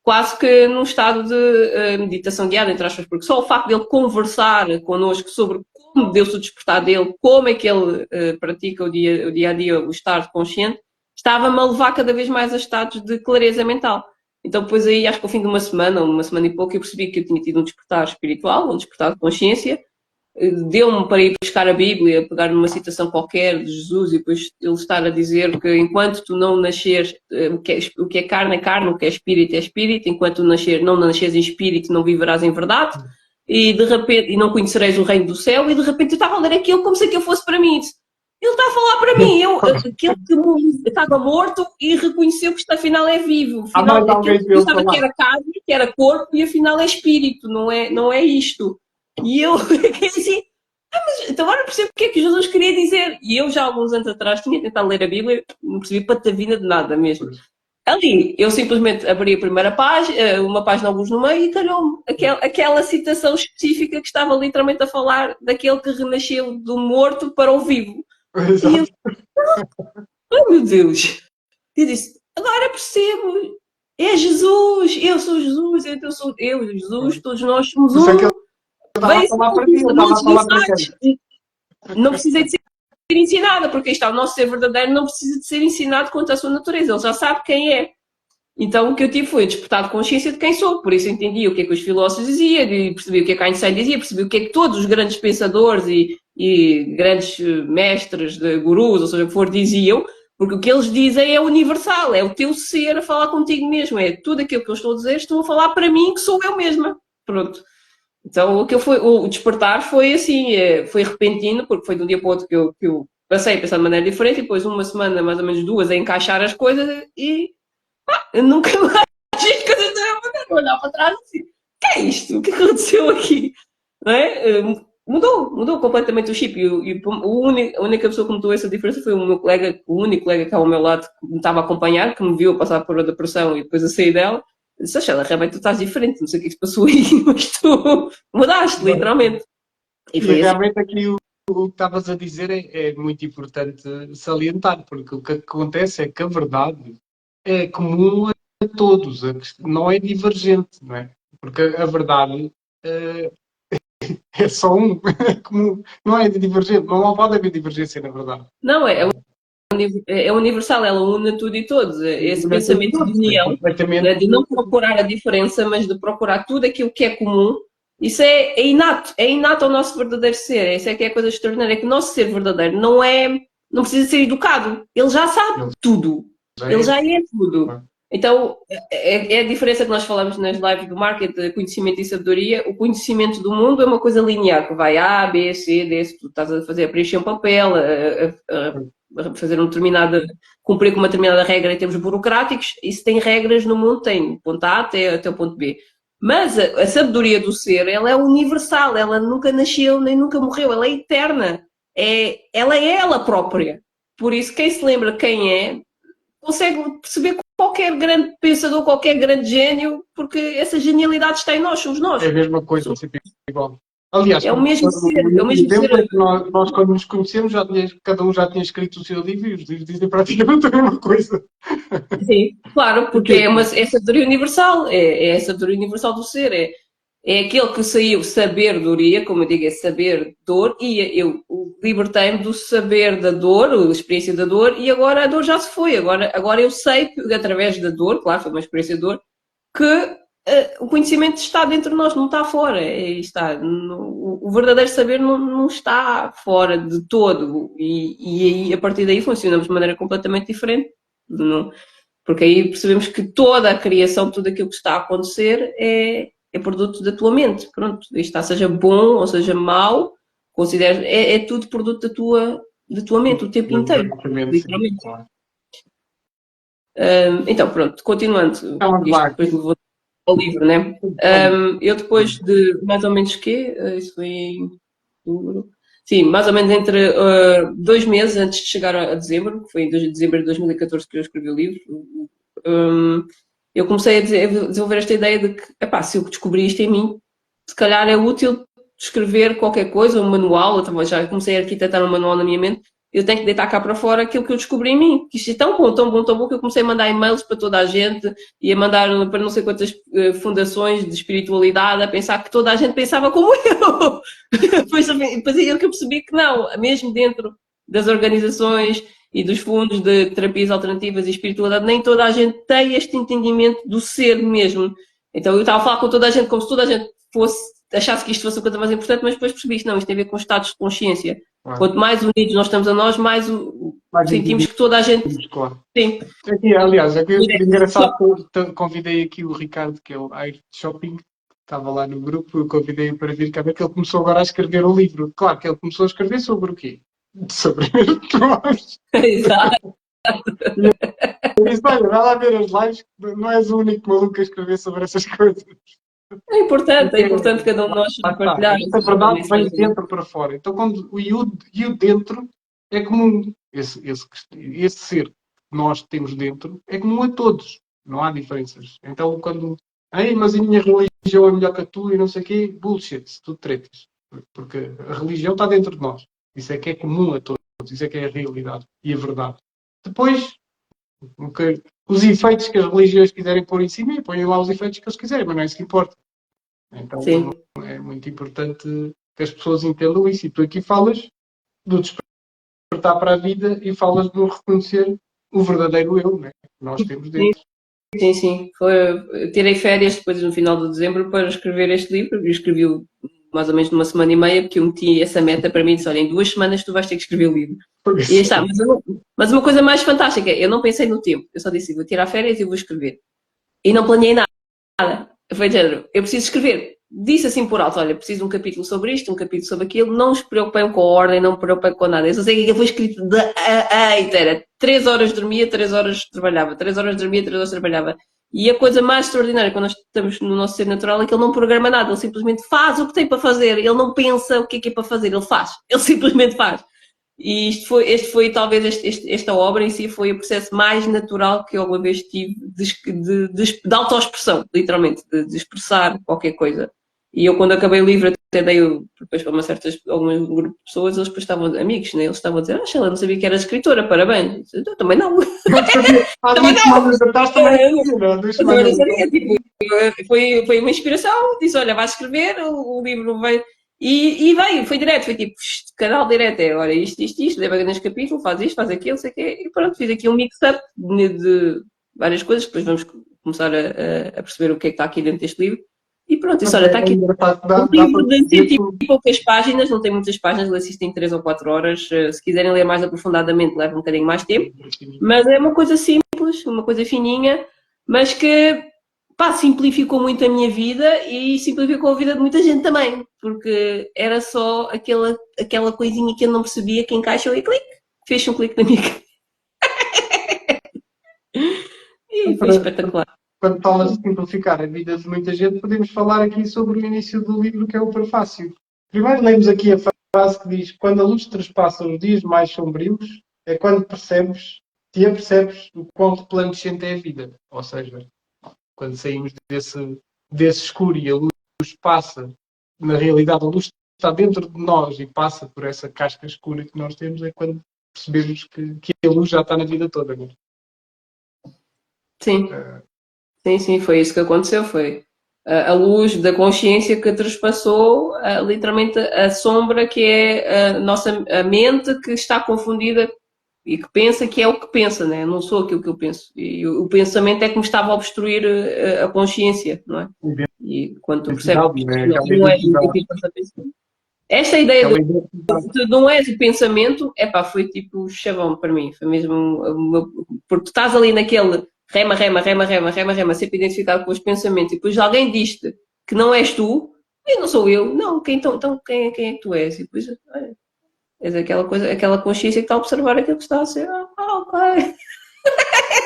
quase que num estado de meditação guiada, entre aspas, porque só o facto dele conversar connosco sobre como deu-se o despertar dele, como é que ele pratica o dia a dia, o estado consciente, estava-me a levar cada vez mais a estados de clareza mental. Então, depois aí, acho que ao fim de uma semana e pouco, eu percebi que eu tinha tido um despertar espiritual, um despertar de consciência, deu-me para ir buscar a Bíblia, pegar numa citação qualquer de Jesus e depois ele estar a dizer que enquanto tu não nasceres, o que é carne, o que é espírito, enquanto tu não nasceres em espírito, não viverás em verdade, e de repente, e não conhecereis o reino do céu, e de repente eu estava a ler aquilo como se aquilo fosse para mim. Ele está a falar para mim, aquele que estava morto e reconheceu que isto afinal é vivo. Afinal, aquilo que pensava que era carne, que era corpo, e afinal é espírito, não é isto. E eu fiquei assim, mas então agora percebo porque é que Jesus queria dizer. E eu já há alguns anos atrás tinha tentado ler a Bíblia, não percebi patavina de nada mesmo. Ali, eu simplesmente abri a primeira página, uma página alguns no meio e calhou-me aquela citação específica que estava literalmente a falar daquele que renasceu do morto para o vivo. Exato. E eu, ai meu Deus! E disse, agora percebo, é Jesus, eu sou Jesus, eu sou eu, Jesus, todos nós somos um. Estava a falar para ti, eu estava a falar para quem? Não precisei de ser ensinada, porque aí está, o nosso ser verdadeiro não precisa de ser ensinado quanto à sua natureza, ele já sabe quem é. Então o que eu tive foi despertar de consciência de quem sou, por isso entendi o que é que os filósofos diziam, e percebi o que é que Einstein dizia, percebi o que é que todos os grandes pensadores e grandes mestres, de gurus, ou seja, o que for, diziam, porque o que eles dizem é universal, é o teu ser a falar contigo mesmo, é tudo aquilo que eu estou a dizer, estou a falar para mim que sou eu mesma. Pronto. Então o despertar foi assim, foi repentino, porque foi de um dia para o outro que eu passei a pensar de maneira diferente, e depois uma semana, mais ou menos duas, a encaixar as coisas e eu nunca mais fiz coisas da maneira, olhar para trás assim, o que é isto? O que aconteceu aqui? Não é? Mudou completamente o chip, a única pessoa que notou essa diferença foi o meu colega, o único colega que estava ao meu lado, que me estava a acompanhar, que me viu passar por a depressão e depois a sair dela. Disse, Sheila, realmente tu estás diferente, não sei o que é que se passou aí, mas tu mudaste, literalmente. E realmente aqui o que estavas a dizer é muito importante salientar, porque o que acontece é que a verdade é comum a todos, não é divergente, não é? Porque a verdade é só um, é comum, não é divergente, não pode haver divergência na verdade. Não, é universal, ela une tudo e todos. Esse pensamento de união, né, de não procurar a diferença, mas de procurar tudo aquilo que é comum, isso é inato ao nosso verdadeiro ser. Essa é que é a coisa extraordinária, é que o nosso ser verdadeiro não precisa ser educado, ele já sabe tudo, ele já é tudo. Então, é a diferença que nós falamos nas lives do marketing, conhecimento e sabedoria. O conhecimento do mundo é uma coisa linear, que vai A, B, C, D, se tu estás a fazer, a preencher um papel, a fazer cumprir com uma determinada regra em termos burocráticos, isso tem regras no mundo, tem ponto A até o ponto B. Mas a sabedoria do ser, ela é universal, ela nunca nasceu nem nunca morreu, ela é eterna, ela é ela própria. Por isso, quem se lembra quem é, consegue perceber qualquer grande pensador, qualquer grande gênio, porque essa genialidade está em nós, somos nós. É a mesma coisa, sempre igual. Aliás, é o mesmo ser. É o mesmo ser. Nós, quando nos conhecemos, cada um já tinha escrito o seu livro e os livros dizem praticamente a mesma coisa. Sim, claro, porque é sabedoria universal, é a sabedoria universal do ser. é aquele que saiu sabedoria, como eu digo, é saber dor, e eu libertei-me do saber da dor, a experiência da dor, e agora a dor já se foi. Agora eu sei que, através da dor, claro, foi uma experiência de dor, que o conhecimento está dentro de nós, não está fora. O verdadeiro saber não está fora de todo. E aí, a partir daí, funcionamos de maneira completamente diferente. Não, porque aí percebemos que toda a criação, tudo aquilo que está a acontecer é produto da tua mente. Pronto, está, seja bom ou seja mau, considero, é tudo produto da tua mente o tempo inteiro. Literalmente. Claro. Então, pronto, continuando. Vamos lá. Depois levou ao livro, né? Eu depois de mais ou menos isso foi em outubro. Sim, mais ou menos entre 2 meses antes de chegar a dezembro, que foi em dezembro de 2014 que eu escrevi o livro, eu comecei a desenvolver esta ideia de que, epá, se eu descobri isto em mim, se calhar é útil escrever qualquer coisa, um manual, eu também já comecei a arquitetar um manual na minha mente, eu tenho que deitar cá para fora aquilo que eu descobri em mim, que isto é tão bom, tão bom, tão bom, que eu comecei a mandar e-mails para toda a gente e a mandar para não sei quantas fundações de espiritualidade, a pensar que toda a gente pensava como eu. Depois é que eu percebi que não, mesmo dentro das organizações e dos fundos de terapias alternativas e espiritualidade, nem toda a gente tem este entendimento do ser mesmo. Então eu estava a falar com toda a gente como se toda a gente achasse que isto fosse a coisa mais importante, mas depois percebi que não, isto tem a ver com estados de consciência. Claro. Quanto mais unidos nós estamos a nós, mais sentimos que toda a gente... Claro. Sim. Aqui, aliás, é engraçado que eu convidei aqui o Ricardo, que é o Air Shopping, estava lá no grupo, eu convidei-o para vir cá ver, que ele começou agora a escrever o livro. Claro que ele começou a escrever sobre o quê? Sobre nós. Exato. Eu disse, olha, vai lá ver as lives, não és o único maluco a escrever sobre essas coisas. É importante cada um de nós partilhar. A verdade vem de dentro para fora. Então, quando o dentro é comum. Esse ser que nós temos dentro é comum a todos. Não há diferenças. Então, quando... mas a minha religião é melhor que a tua e não sei o quê, bullshit, tudo tretas. Porque a religião está dentro de nós. Isso é que é comum a todos. Isso é que é a realidade e a verdade. Depois, os efeitos que as religiões quiserem pôr em cima, e põem lá os efeitos que eles quiserem, mas não é isso que importa. Então, sim, é muito importante que as pessoas entendam isso. E tu aqui falas do despertar para a vida e falas do reconhecer o verdadeiro eu, né? Que nós temos dentro. Sim. Eu tirei férias depois no final de dezembro para escrever este livro. Eu escrevi-o mais ou menos numa semana e meia, porque eu meti essa meta para mim e disse, olha, em 2 semanas tu vais ter que escrever o livro. E está. Mas uma coisa mais fantástica, eu não pensei no tempo. Eu só disse, vou tirar férias e vou escrever. E não planeei nada. Foi de género, eu preciso escrever. Disse assim por alto, olha, preciso de um capítulo sobre isto, um capítulo sobre aquilo. Não me preocupei com a ordem, não me preocupei com nada. Eu só sei que aquilo foi escrito inteira. 3 horas dormia, 3 horas trabalhava. 3 horas dormia, 3 horas trabalhava. E a coisa mais extraordinária quando nós estamos no nosso ser natural é que ele não programa nada. Ele simplesmente faz o que tem para fazer. Ele não pensa o que é para fazer. Ele faz. Ele simplesmente faz. E esta obra em si foi o processo mais natural que eu alguma vez tive de autoexpressão, literalmente, de expressar qualquer coisa. E eu, quando acabei o livro, até dei depois para algum grupo de pessoas, eles depois estavam amigos, né? Eles estavam a dizer, Sheila, não sabia que era escritora, parabéns. Eu também não. Também não. Foi uma inspiração, disse, olha, vais escrever, o livro vai... E veio, foi direto, foi tipo, canal direto, olha, isto, leva neste capítulo, faz isto, faz aquilo, sei o quê, e pronto, fiz aqui um mix-up de várias coisas, depois vamos começar a perceber o que é que está aqui dentro deste livro. E pronto, isso, olha, está aqui um livro de 100 e poucas páginas, não tem muitas páginas, lê-se isto em 3 ou 4 horas, se quiserem ler mais aprofundadamente leva um bocadinho mais tempo, mas é uma coisa simples, uma coisa fininha, mas que, pá, simplificou muito a minha vida e simplificou a vida de muita gente também, porque era só aquela coisinha que eu não percebia que encaixou e clique, fez um clique na minha cara. E foi espetacular. Quando falas de simplificar a vida de muita gente, podemos falar aqui sobre o início do livro, que é o prefácio. Primeiro lemos aqui a frase que diz: quando a luz trespassa os dias mais sombrios, é quando te apercebes o quão resplandecente é a vida. Ou seja, quando saímos desse escuro e a luz passa, na realidade a luz está dentro de nós e passa por essa casca escura que nós temos, é quando percebemos que a luz já está na vida toda. Não é? Sim. Sim, foi isso que aconteceu, foi a luz da consciência que trespassou literalmente a sombra que é a mente que está confundida e que pensa que é o que pensa, né? Não sou aquilo que eu penso. E o pensamento é que me estava a obstruir a consciência, não é? E quando tu percebes Identidade, que né? não és o que esta ideia Aquela identidade. tu não és o pensamento, foi tipo chavão para mim. Foi mesmo. Porque tu estás ali naquele rema, rema, rema, rema, rema, rema, sempre identificado com os pensamentos, e depois alguém diz-te que não és tu, e não sou eu, não, então quem é que tu és? E depois olha, és aquela coisa, aquela consciência que está a observar aquilo que está a ser. Ok.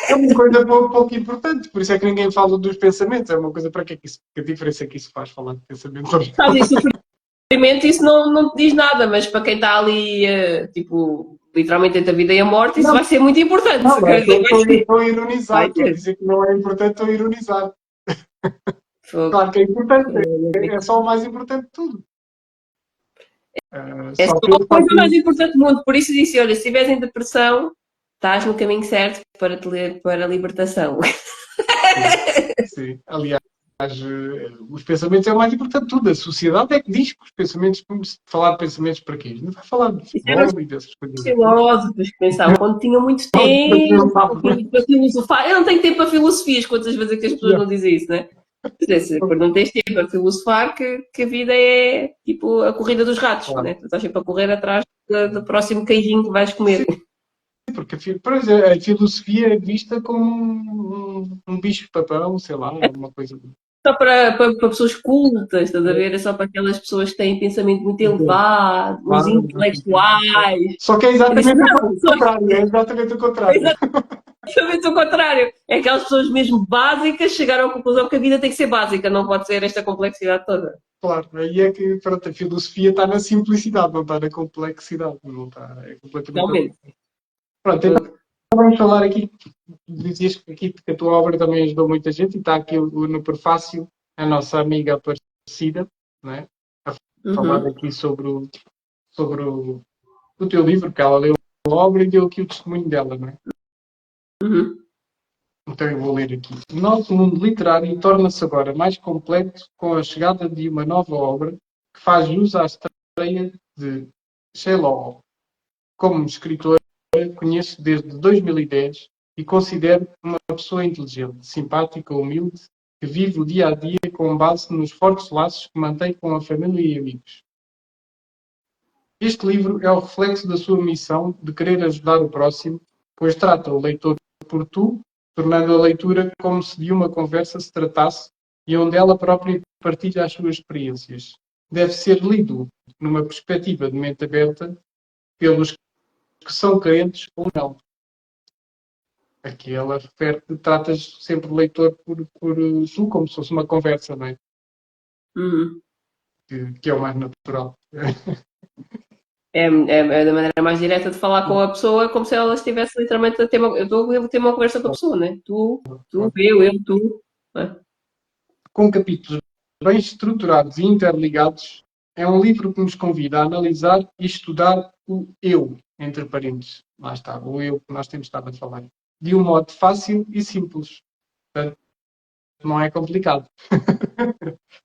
É uma coisa pouco importante, por isso é que ninguém fala dos pensamentos. É uma coisa para que isso, que a diferença que isso faz falar de pensamentos. Faz isso, sofrimento, isso não te diz nada, mas para quem está ali, tipo, literalmente entre a vida e a morte, isso Não, vai ser muito importante. não, estou a Vai ironizar, estou a ter. dizer que não é importante, estou a ironizar. Fogo. Claro que é importante, é só o mais importante de tudo. É Só só que, a coisa mais importante do mundo. Por isso disse, olha, se estiveres em depressão, estás no caminho certo para te ler para a libertação. sim. Aliás, os pensamentos é o mais importante de tudo. A sociedade é que diz que os pensamentos, falar de pensamentos para quê? Não vai falar de Isso era futebol e dessas os coisas. filósofos que pensavam, quando tinham muito tempo para filosofar. Eu não tenho tempo para filosofias, quantas vezes é que as pessoas não dizem isso, não é? Quando não tens tempo para filosofar, que a vida é tipo a corrida dos ratos, Claro. né? Tu estás sempre a correr atrás do próximo queijinho que vais comer. Porque a filosofia é vista como um bicho-papão, sei lá, alguma coisa. Só para pessoas cultas, estás a ver? É só para aquelas pessoas que têm pensamento muito elevado, os Claro. intelectuais. Só que é Eu disse, exatamente não, o contrário. É exatamente o contrário. exatamente o contrário. É aquelas pessoas mesmo básicas chegaram à conclusão que a vida tem que ser básica, não pode ser esta complexidade toda. Claro, aí é que pronto, a filosofia está na simplicidade, não está na complexidade. Não está, é completamente. Realmente. Pronto, então vamos falar aqui. Dizias aqui que a tua obra também ajudou muita gente e está aqui no prefácio a nossa amiga Aparecida, não é? A falar aqui sobre o teu livro, que ela leu a obra e deu aqui o testemunho dela, não é? Então eu vou ler aqui. O nosso mundo literário torna-se agora mais completo com a chegada de uma nova obra que faz jus à estreia de Sherlock. Como escritora, conheço desde 2010 e considero uma pessoa inteligente, simpática, humilde, que vive o dia a dia com base nos fortes laços que mantém com a família e amigos. Este livro é o reflexo da sua missão de querer ajudar o próximo, pois trata o leitor por tu, tornando a leitura como se de uma conversa se tratasse e onde ela própria partilha as suas experiências. Deve ser lido numa perspectiva de mente aberta pelos que são crentes ou não. Aqui ela refere que tratas sempre o leitor por tu, como se fosse uma conversa, não é? Que é o mais natural. É da maneira mais direta de falar com a pessoa, como se ela estivesse literalmente a ter uma, eu estou a ter uma conversa com a pessoa, né? Tu, eu, tu. Né? Com capítulos bem estruturados e interligados, é um livro que nos convida a analisar e estudar o eu, entre parênteses. Lá está, o eu que nós temos estado a falar. De um modo fácil e simples. Portanto, não é complicado.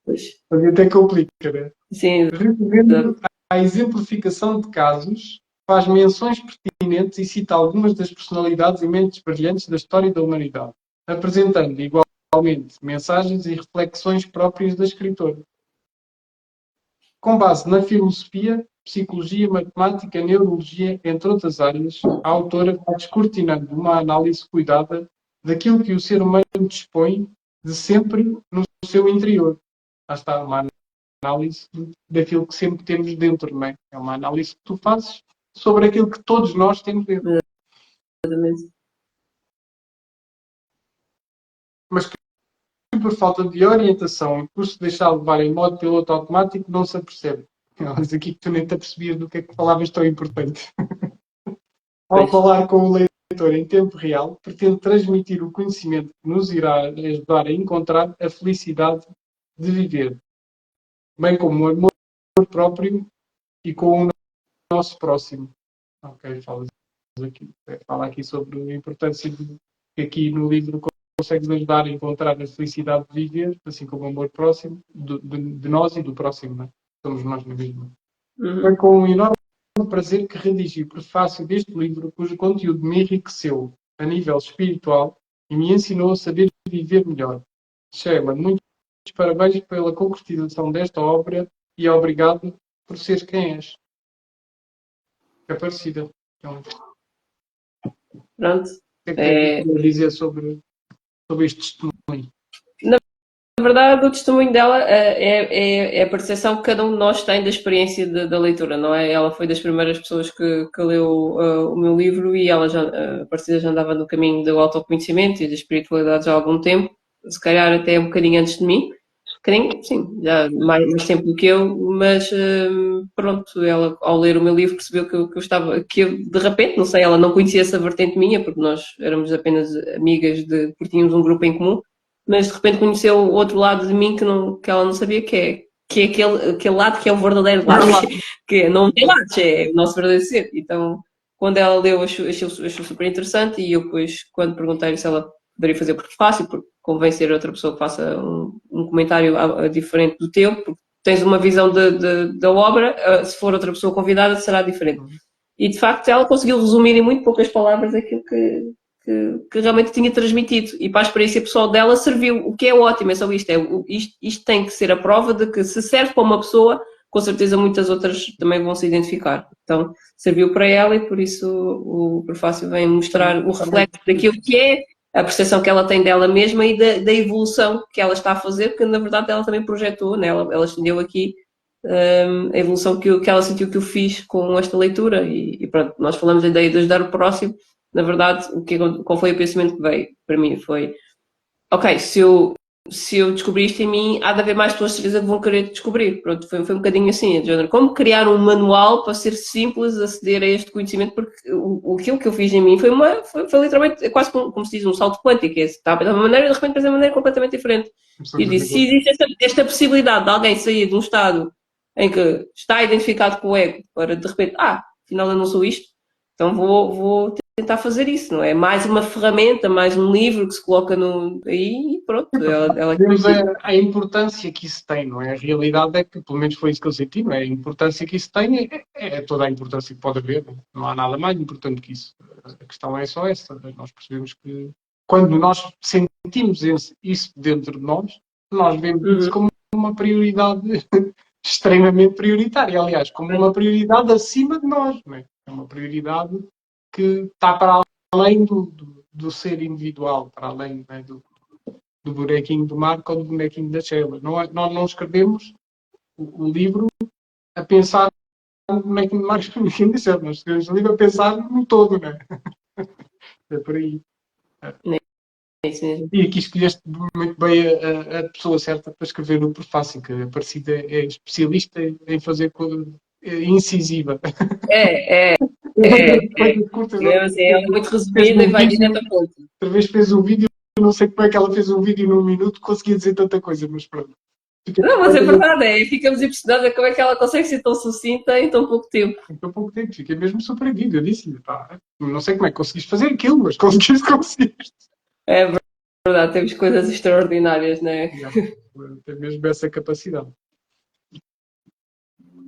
Pois. Mas até complica, né? Sim. Recorrendo à exemplificação de casos, faz menções pertinentes e cita algumas das personalidades e mentes brilhantes da história da humanidade, apresentando igualmente mensagens e reflexões próprias da escritora. Com base na filosofia, psicologia, matemática, neurologia, entre outras áreas, a autora vai descortinando uma análise cuidada daquilo que o ser humano dispõe de sempre no seu interior. Lá está, uma análise daquilo que sempre temos dentro, não é? É uma análise que tu fazes sobre aquilo que todos nós temos dentro. Exatamente. Mas que por falta de orientação e por se deixar levar em modo piloto automático não se apercebe. Mas aqui que tu nem te apercebias do que é que falavas tão importante. Ao falar com o leitor em tempo real, pretende transmitir o conhecimento que nos irá ajudar a encontrar a felicidade de viver, bem como o amor próprio e com o nosso próximo. Ok, fala aqui sobre a importância que aqui no livro consegue nos ajudar a encontrar a felicidade de viver, assim como o amor próximo, de nós e do próximo, não é? Somos nós na mesma. Foi com um enorme prazer que redigi o prefácio deste livro, cujo conteúdo me enriqueceu a nível espiritual e me ensinou a saber viver melhor. Sheila, muitos parabéns pela concretização desta obra e obrigado por seres quem és. Aparecida. Então, Pronto. o que é que dizer sobre este testemunho? Na verdade, o testemunho dela é a percepção que cada um de nós tem da experiência da leitura, não é? Ela foi das primeiras pessoas que leu o meu livro e ela a Aparecida já andava no caminho do autoconhecimento e da espiritualidade já há algum tempo, se calhar até um bocadinho antes de mim. Um bocadinho, sim, já mais tempo do que eu, mas pronto, ela ao ler o meu livro percebeu que eu estava, que eu de repente, não sei, ela não conhecia essa vertente minha, porque nós éramos apenas amigas porque tínhamos um grupo em comum, mas de repente conheceu outro lado de mim que ela não sabia que é aquele lado que é o verdadeiro lado, que não tem lados, é o nosso verdadeiro ser. Então, quando ela leu, achou super interessante e eu depois, quando perguntei se ela poderia fazer por fácil, porque convém ser outra pessoa que faça um comentário diferente do teu, porque tens uma visão da obra, se for outra pessoa convidada será diferente. E de facto ela conseguiu resumir em muito poucas palavras aquilo que realmente tinha transmitido e para a experiência pessoal dela serviu, o que é ótimo, é só isto, isto tem que ser a prova de que se serve para uma pessoa, com certeza muitas outras também vão se identificar. Então serviu para ela e por isso o prefácio vem mostrar o reflexo daquilo que é a percepção que ela tem dela mesma e da evolução que ela está a fazer, porque na verdade ela também projetou, né? Ela estendeu aqui a evolução que ela sentiu que eu fiz com esta leitura e pronto, nós falamos da ideia de ajudar o próximo. Na verdade, qual foi o pensamento que veio para mim? Foi, ok, se eu descobrir isto em mim, há de haver mais pessoas que vão querer descobrir. Pronto, foi um bocadinho assim, de género, como criar um manual para ser simples aceder a este conhecimento, porque aquilo que eu fiz em mim foi literalmente, quase como se diz, um salto quântico, está a pensar de uma maneira e de repente pensa de uma maneira completamente diferente. E disse, se existe esta possibilidade de alguém sair de um estado em que está identificado com o ego, para de repente, afinal eu não sou isto, então vou tentar fazer isso, não é? Mais uma ferramenta, mais um livro que se coloca aí e pronto. Vemos a importância que isso tem, não é? A realidade é que, pelo menos foi isso que eu senti, não é? A importância que isso tem é toda a importância que pode haver. Não há nada mais importante que isso. A questão é só essa. Nós percebemos que quando nós sentimos isso dentro de nós vemos isso como uma prioridade extremamente prioritária. Aliás, como uma prioridade acima de nós, não é? É uma prioridade que está para além do ser individual, para além, né, do bonequinho do Marco ou do bonequinho da Sheila. Nós não escrevemos o livro a pensar no bonequinho do Marco e do bonequinho da Sheila. Nós escrevemos o livro a pensar no todo, não é? É por aí. E aqui escolheste muito bem a pessoa certa para escrever o prefácio, que a Aparecida é especialista em fazer incisiva. É muito resumida e vai direto ao ponto. Outra vez fez um vídeo, não sei como é que ela fez um vídeo num minuto, conseguia dizer tanta coisa, mas pronto. Não, mas é verdade, ficamos impressionados como é que ela consegue ser tão sucinta em tão pouco tempo. Em tão pouco tempo, fiquei mesmo surpreendido. Eu disse-lhe, não sei como é que conseguiste fazer aquilo, mas conseguiste. É verdade, temos coisas extraordinárias, não é? Tem mesmo essa capacidade.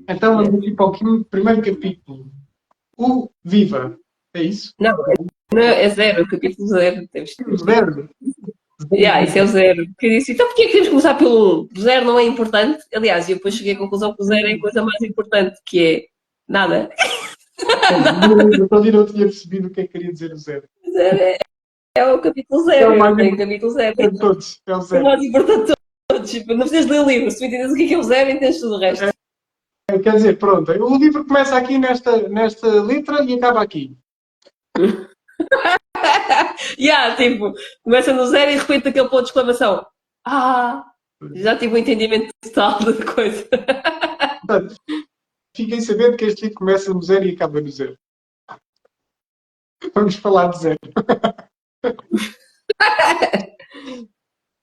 Então, vamos aqui para o primeiro capítulo. O Viva. É isso? Não, é zero, capítulo zero. Zero? Isso é o zero. Que disse, então porquê é que temos que começar pelo 1? O zero não é importante. Aliás, eu depois cheguei à conclusão que o zero é a coisa mais importante, que é nada. Eu não tinha percebido o que é que queria dizer o zero. Zero é o capítulo zero. É o capítulo zero. É todos. É o zero. É o mais importante de todos. Tipo, não precisas ler o livro. Se tu entendes o que é o zero, entendes tudo o resto. Quer dizer, pronto, o livro começa aqui nesta letra e acaba aqui. Tipo, começa no zero e de repente aquele ponto de exclamação. Já tive um entendimento total da coisa. Portanto, fiquem sabendo que este livro começa no zero e acaba no zero. Vamos falar de zero.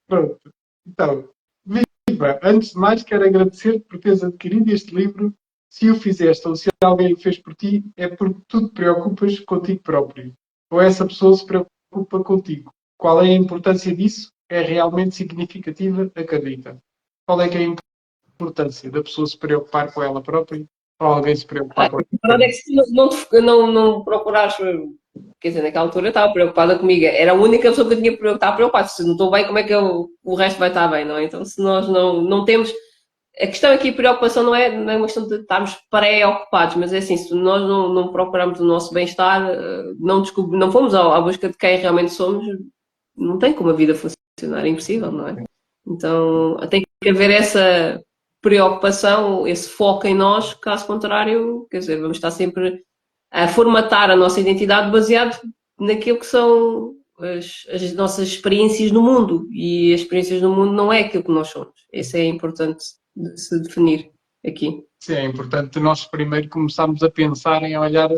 Pronto. Então, viva! Antes de mais, quero agradecer-te por teres adquirido este livro. Se o fizeste ou se alguém o fez por ti, é porque tu te preocupas contigo próprio. Ou essa pessoa se preocupa contigo. qual é a importância disso? É realmente significativa, acredita. Qual é que é a importância da pessoa se preocupar com ela própria ou alguém se preocupar com A verdade é ela? que se não procurares, quer dizer, naquela altura eu estava preocupada comigo, era a única pessoa que eu tinha que estar preocupada. Se não estou bem, como é que o resto vai estar bem, não é? Então, se nós não temos. A questão aqui, preocupação não é uma questão de estarmos preocupados, mas é assim, se nós não procuramos o nosso bem-estar, não fomos à busca de quem realmente somos, não tem como a vida funcionar, é impossível, não é? Então tem que haver essa preocupação, esse foco em nós, caso contrário, quer dizer, vamos estar sempre a formatar a nossa identidade baseado naquilo que são as nossas experiências no mundo. E as experiências no mundo não é aquilo que nós somos. Isso é importante de se definir aqui. Sim, é importante nós primeiro começarmos a pensar em olhar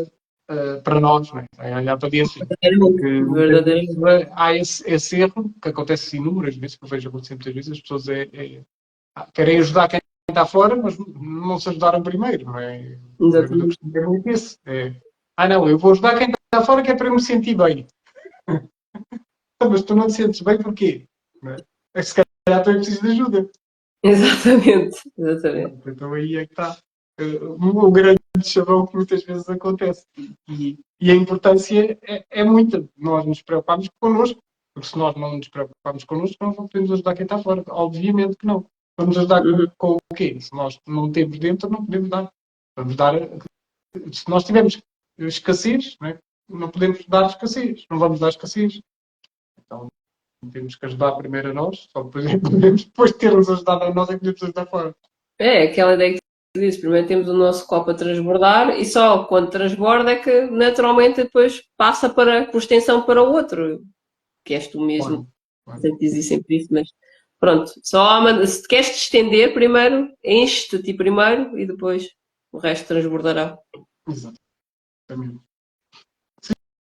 para nós, não é? Em olhar para dentro. Porque muitas vezes há esse erro que acontece inúmeras vezes, que eu vejo acontecer muitas vezes, as pessoas querem ajudar quem está fora, mas não se ajudaram primeiro, não é? Exatamente. É muito esse. Não, eu vou ajudar quem está fora que é para eu me sentir bem. Mas tu não te sentes bem porquê? Não é? Se calhar tu precisas de ajuda. Exatamente. Então aí é que está o grande chavão que muitas vezes acontece. E a importância é muita. Nós nos preocupamos connosco, porque se nós não nos preocupamos connosco, nós não podemos ajudar quem está fora. Obviamente que não. Vamos ajudar com o quê? Se nós não temos dentro, não podemos dar. Vamos dar. Se nós tivermos escassez, não podemos dar escassez. Não vamos dar escassez. Então temos que ajudar primeiro a nós, só depois podemos, depois de termos ajudado a nós, é que podemos ajudar fora. É, aquela ideia que tu dizes, primeiro temos o nosso copo a transbordar e só quando transborda é que naturalmente depois passa por extensão para o outro, que és tu mesmo. Sempre dizer sempre isso, mas pronto, se queres te estender primeiro, enche-te a ti primeiro e depois o resto transbordará. Exatamente.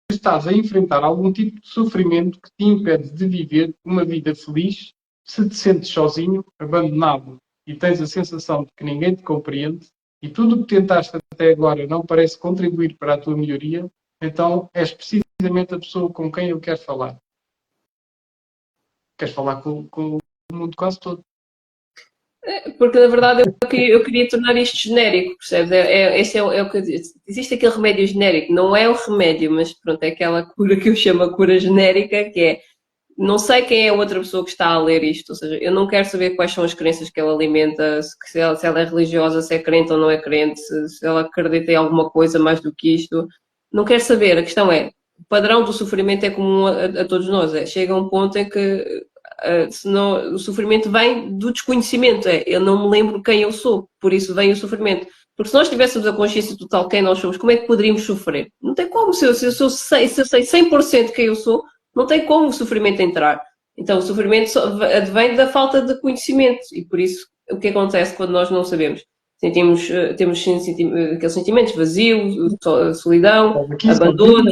Se estás a enfrentar algum tipo de sofrimento que te impede de viver uma vida feliz, se te sentes sozinho, abandonado e tens a sensação de que ninguém te compreende e tudo o que tentaste até agora não parece contribuir para a tua melhoria, então és precisamente a pessoa com quem eu quero falar. Queres falar com o mundo quase todo. Porque na verdade eu queria tornar isto genérico, percebes? Esse é o que eu digo. Existe aquele remédio genérico, não é o remédio, mas pronto, é aquela cura que eu chamo a cura genérica, que é não sei quem é a outra pessoa que está a ler isto, ou seja, eu não quero saber quais são as crenças que ela alimenta, se ela é religiosa, se é crente ou não é crente, se ela acredita em alguma coisa mais do que isto. Não quero saber, a questão é, o padrão do sofrimento é comum a todos nós, chega a um ponto em que senão, o sofrimento vem do desconhecimento, eu não me lembro quem eu sou, por isso vem o sofrimento. Porque se nós tivéssemos a consciência total de quem nós somos, como é que poderíamos sofrer? Não tem como, se eu sei 100% quem eu sou, não tem como o sofrimento entrar. Então, o sofrimento advém da falta de conhecimento e por isso o que acontece quando nós não sabemos? Temos aqueles sentimentos vazio, solidão, abandono,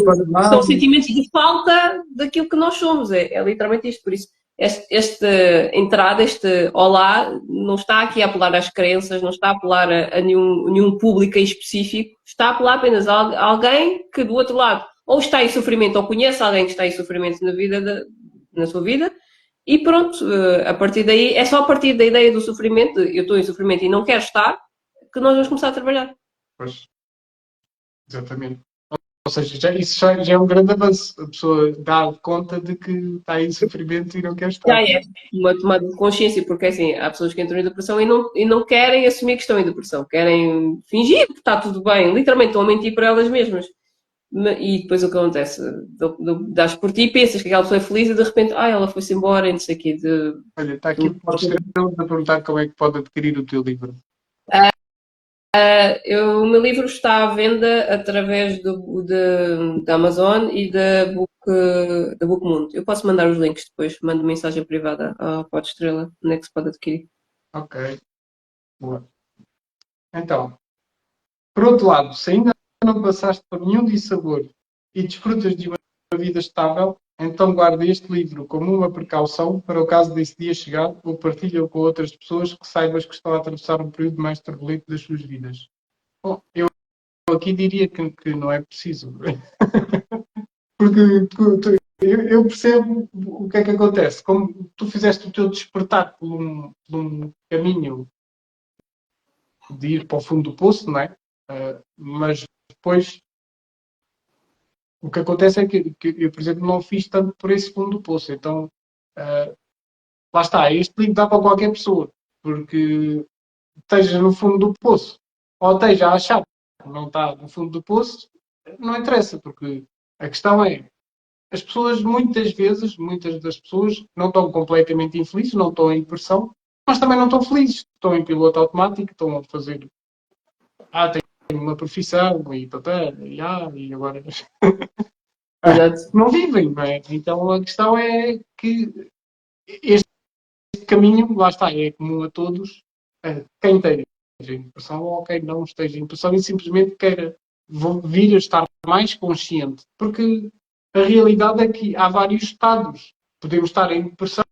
são sentimentos de falta daquilo que nós somos, é literalmente isto. Por isso, esta entrada, este olá, não está aqui a apelar às crenças, não está a apelar a nenhum público em específico, está a apelar apenas a alguém que do outro lado ou está em sofrimento ou conhece alguém que está em sofrimento na sua vida e pronto, a partir daí, é só a partir da ideia do sofrimento, eu estou em sofrimento e não quero estar, que nós vamos começar a trabalhar. Pois, exatamente. Ou seja, isso já é um grande avanço. A pessoa dá conta de que está em sofrimento e não quer estar. Já é uma tomada de consciência, porque assim, há pessoas que entram em depressão e não querem assumir que estão em depressão, querem fingir que está tudo bem, literalmente estão a mentir para elas mesmas. E depois o que acontece? Dás por ti e pensas que aquela pessoa é feliz e de repente, ela foi-se embora e não sei o quê. Olha, está aqui a perguntar como é que pode adquirir o teu livro. O meu livro está à venda através da Amazon e da Bookmundo. Eu posso mandar os links depois, mando mensagem privada à Pod Estrela, onde é que se pode adquirir. Ok, boa. Então, por outro lado, se ainda não passaste por nenhum dissabor e desfrutas de uma vida estável, então guarda este livro como uma precaução para o caso desse dia chegar ou partilha-o com outras pessoas que saibas que estão a atravessar um período mais turbulento das suas vidas. Bom, eu aqui diria que não é preciso. Porque eu percebo o que é que acontece. Como tu fizeste o teu despertar por um caminho de ir para o fundo do poço, não é? Mas depois o que acontece é que eu, por exemplo, não fiz tanto por esse fundo do poço. Então, lá está, este livro dá para qualquer pessoa, porque esteja no fundo do poço ou esteja a achar que não está no fundo do poço, não interessa, porque a questão é, as pessoas muitas vezes, muitas das pessoas não estão completamente infelizes, não estão em depressão, mas também não estão felizes, estão em piloto automático, estão a fazer, tenho uma profissão e papel, e agora Exato. não vivem, não é? Então a questão é que este caminho, lá está, é comum a todos, quem esteja em depressão ou quem não esteja em depressão e simplesmente queira vir a estar mais consciente. Porque a realidade é que há vários estados. Podemos estar em depressão,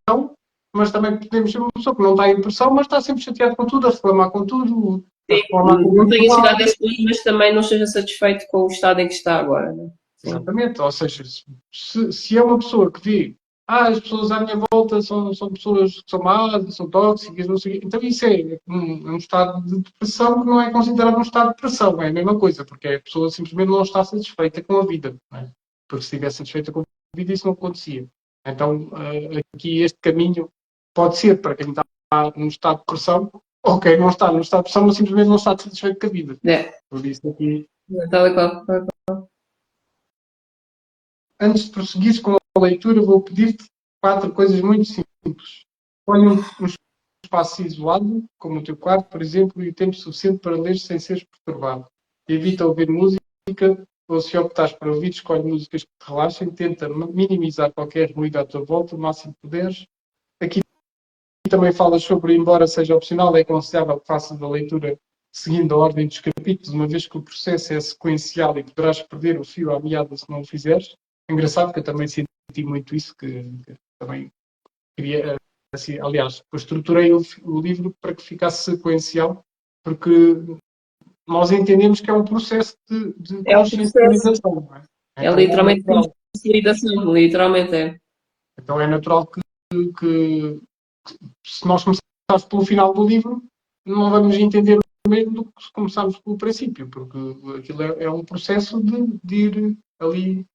mas também podemos ser uma pessoa que não está em depressão, mas está sempre chateado com tudo, a reclamar com tudo, a Sim, reclamar com o não tenha chegado a habitual. esse ponto, mas também não esteja satisfeito com o estado em que está agora, né? Sim. Exatamente, ou seja, se é uma pessoa que vê as pessoas à minha volta são pessoas que são más, são tóxicas, não sei o quê. Então isso é um estado de depressão que não é considerado um estado de depressão, é a mesma coisa, porque a pessoa simplesmente não está satisfeita com a vida, não é? Porque se estivesse satisfeita com a vida isso não acontecia. Então aqui este caminho pode ser para quem está num estado de depressão ou quem não está num estado de depressão, mas simplesmente não está satisfeito com a vida. É, Por isso aqui tal e qual. antes de prosseguires com a leitura, vou pedir-te 4 coisas muito simples. Põe um espaço isolado, como o teu quarto, por exemplo, e o tempo suficiente para ler sem seres perturbado. Evita ouvir música, ou se optares por ouvir, escolhe músicas que te relaxem, tenta minimizar qualquer ruído à tua volta, o máximo que puderes. Aqui também falas sobre, embora seja opcional, é aconselhável que faças a leitura seguindo a ordem dos capítulos, uma vez que o processo é sequencial e poderás perder o fio à meada se não o fizeres. É engraçado que eu também senti muito isso, que também queria, assim, aliás, eu estruturei o livro para que ficasse sequencial, porque nós entendemos que é um processo de É um processo. consciencialização, não é? É Então é literalmente natural. consolidação, literalmente é. Então é natural que se nós começarmos pelo final do livro, não vamos entender o mesmo do que se começarmos pelo princípio, porque aquilo é um processo de ir ali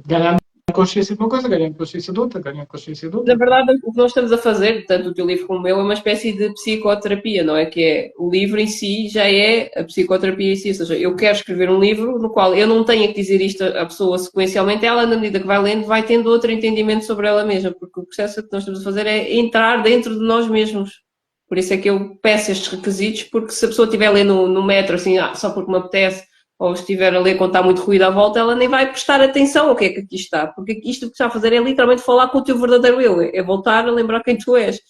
ganhando consciência de uma coisa, ganhando consciência de outra, ganhando consciência de Na outra. verdade, o que nós estamos a fazer, tanto o teu livro como o meu, é uma espécie de psicoterapia, não é? Que é o livro em si já é a psicoterapia em si. Ou seja, eu quero escrever um livro no qual eu não tenha que dizer isto à pessoa sequencialmente, ela, na medida que vai lendo, vai tendo outro entendimento sobre ela mesma, porque o processo que nós estamos a fazer é entrar dentro de nós mesmos. Por isso é que eu peço estes requisitos, porque se a pessoa estiver a ler no metro, assim, só porque me apetece, ou estiver a ler quando está muito ruído à volta, ela nem vai prestar atenção ao que é que aqui está, porque isto que está a fazer é literalmente falar com o teu verdadeiro eu, é voltar a lembrar quem tu és.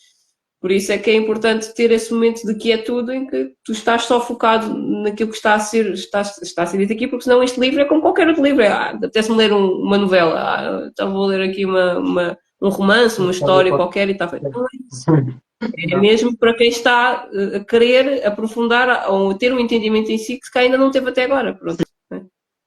Por isso é que é importante ter esse momento de quietude em que tu estás só focado naquilo que está a ser, está a ser dito aqui, porque senão este livro é como qualquer outro livro. Apetece-me ler uma novela, então vou ler aqui um romance, uma história qualquer e está feito. Não é isso. É mesmo para quem está a querer aprofundar ou ter um entendimento em si que se calhar ainda não teve até agora. Pronto.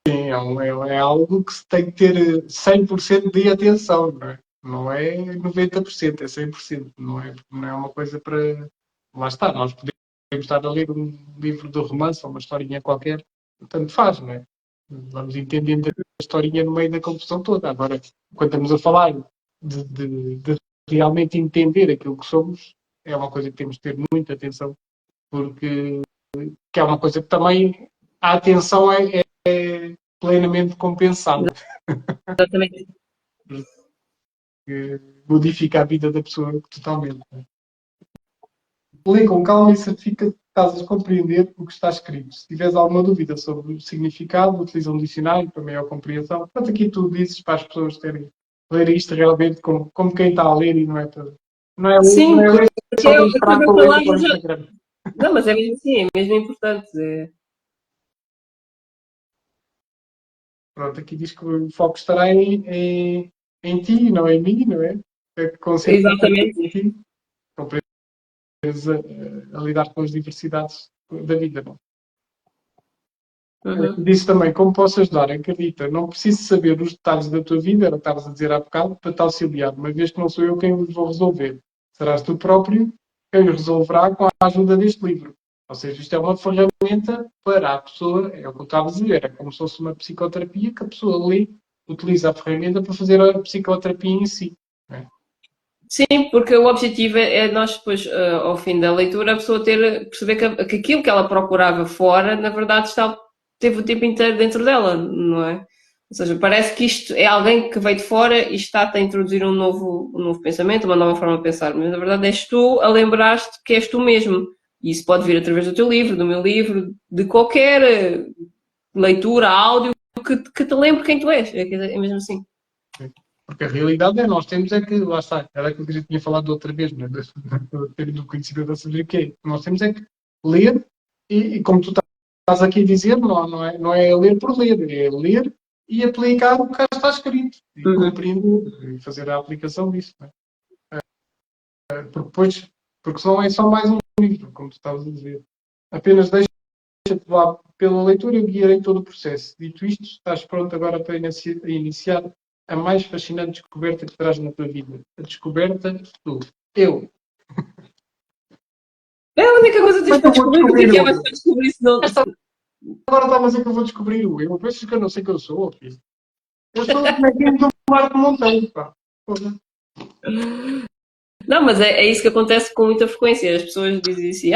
Sim, é algo que se tem que ter 100% de atenção, não é? Não é 90%, é 100%. Não é uma coisa para. Lá está, nós podemos estar a ler um livro de romance ou uma historinha qualquer, tanto faz, não é? Vamos entendendo a historinha no meio da confusão toda. Agora, quando estamos a falar de realmente entender aquilo que somos, é uma coisa que temos de ter muita atenção, porque que é uma coisa que também a atenção é plenamente compensada, Exatamente. que modifica a vida da pessoa totalmente. Lê com calma e certifica que estás a compreender o que está escrito. Se tiveres alguma dúvida sobre o significado, utiliza um dicionário para maior compreensão. Portanto, aqui tu dizes para as pessoas terem ler isto realmente como quem está a ler e não é para. Não Sim, é ler porque só é para o que mostrar eu com o falar para o já. Instagram. Não, mas é mesmo assim, é mesmo importante. Pronto, aqui diz que o foco estará em ti, não em mim, não é? É que concentra em Exatamente. ti, a lidar com as diversidades da vida. Não? Disse também, como posso ajudar? Acredita, não preciso saber os detalhes da tua vida, era o que estavas a dizer há bocado, para te auxiliar, uma vez que não sou eu quem os vou resolver. Serás tu próprio quem os resolverá com a ajuda deste livro. Ou seja, isto é uma ferramenta para a pessoa, é o que eu estava a dizer, é como se fosse uma psicoterapia que a pessoa lê, utiliza a ferramenta para fazer a psicoterapia em si. Não é? Sim, porque o objetivo é nós depois, ao fim da leitura, a pessoa perceber que aquilo que ela procurava fora, na verdade, teve o tempo inteiro dentro dela, não é? Ou seja, parece que isto é alguém que veio de fora e está-te a introduzir um novo pensamento, uma nova forma de pensar, mas na verdade és tu a lembrar-te que és tu mesmo. E isso pode vir através do teu livro, do meu livro, de qualquer leitura, áudio, que te lembre quem tu és. É mesmo assim. Porque a realidade é, nós temos é que, lá está, era aquilo que a gente tinha falado outra vez, né? Do conhecimento da sabedoria, que é, nós temos é que ler, e como tu estás aqui a dizer, não é ler por ler, é ler e aplicar o que cá está escrito, e compreender, e fazer a aplicação disso. Né? Porque senão é só mais um livro, como tu estavas a dizer. Apenas deixa-te lá pela leitura e eu guiarei todo o processo. Dito isto, estás pronto agora para iniciar a mais fascinante descoberta que terás na tua vida. A descoberta do eu. É a única coisa que tens para descobrir. O que é mais para descobrir isso? Não... Agora está a dizer que eu vou descobrir o eu. Pensas que eu não sei quem eu sou, filho? Eu sou o bonequinho do Marco Monteiro, pá. Não, mas é isso que acontece com muita frequência. As pessoas dizem assim,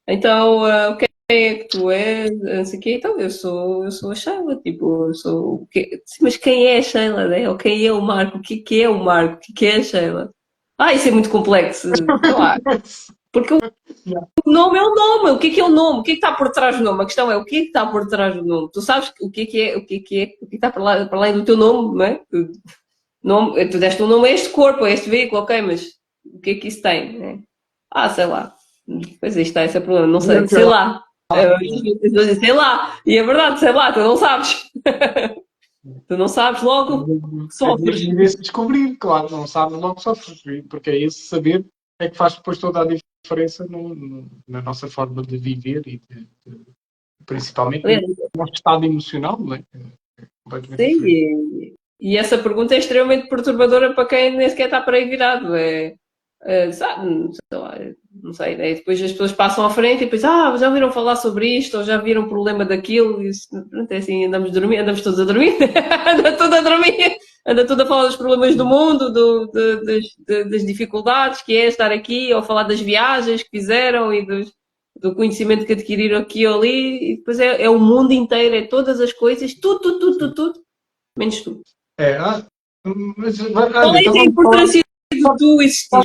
então quem é que tu és? Não sei o quê. Então, eu sou a Sheila, tipo, eu sou o quê? Sim, mas quem é a Sheila, né? Ou quem é o Marco? O que é o Marco? O que é a Sheila? Isso é muito complexo. Lá. Porque o nome é o nome. O que é o nome? O que está por trás do nome? A questão é o que está por trás do nome. Tu sabes o que é, o que está para além do teu nome, não é? Tu deste um nome a este corpo, a este veículo, ok, mas o que é que isso tem? Né? Sei lá. Pois aí está, esse é o problema, não sei, sei lá. Sei lá, e é verdade, sei lá, tu não sabes. Tu não sabes logo, sofres. É esse descobrir, claro, não sabes logo sofres, porque é esse saber é que faz depois toda a diferença na nossa forma de viver e principalmente no nosso estado emocional, não é? Sim, e essa pergunta é extremamente perturbadora para quem nem sequer está para aí virado. Sabe, sei lá, não sei, né? Depois as pessoas passam à frente e depois, já ouviram falar sobre isto, ou já viram o problema daquilo, e isso, pronto, é assim, andamos todos a dormir, anda tudo a dormir, anda tudo a falar dos problemas do mundo, das dificuldades que é estar aqui, ou falar das viagens que fizeram e do conhecimento que adquiriram aqui ou ali, e depois é o mundo inteiro, é todas as coisas, tudo, menos tu. Mas, Qual é a importância de tu existir?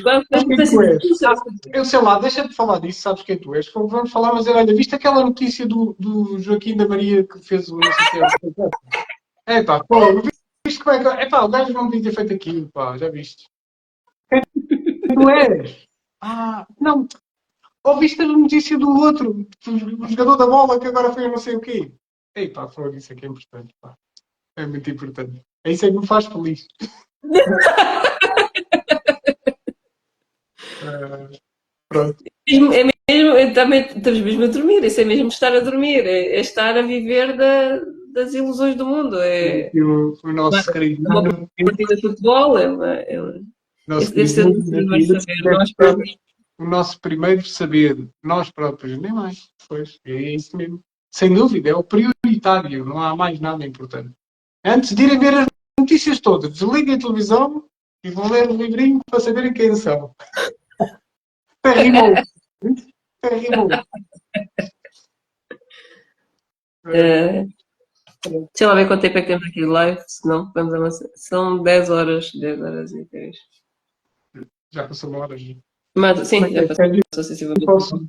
Eu sei lá, deixa-me falar disso, sabes quem tu és? Vamos falar, mas olha, viste aquela notícia do Joaquim da Maria que fez o não sei o que é? Pá, viste como é que. O gajo não devia ter feito aquilo, pá, já viste? Quem tu és? Não. Ouviste a notícia do outro, o jogador da bola que agora foi eu não sei o quê? Foi isso é que é importante, pá. É muito importante. É isso que me faz feliz. Pronto. Também estamos mesmo a dormir, isso é mesmo estar a dormir, é estar a viver das ilusões do mundo. O nosso querido uma partida de futebol, esse deve ser o primeiro saber, nós próprios. O nosso primeiro saber, nós próprios, nem mais. Pois, é isso mesmo. Sem dúvida, é o prioritário, não há mais nada importante. Antes de irem ver as notícias todas, desliguem a televisão e vão ler o livrinho para saberem quem são. Terrível. Terrível. Deixa lá ver quanto tempo é que temos aqui de live, senão vamos avançar. São 10 horas e 10. Já passou uma hora. Mas, sim, já passou.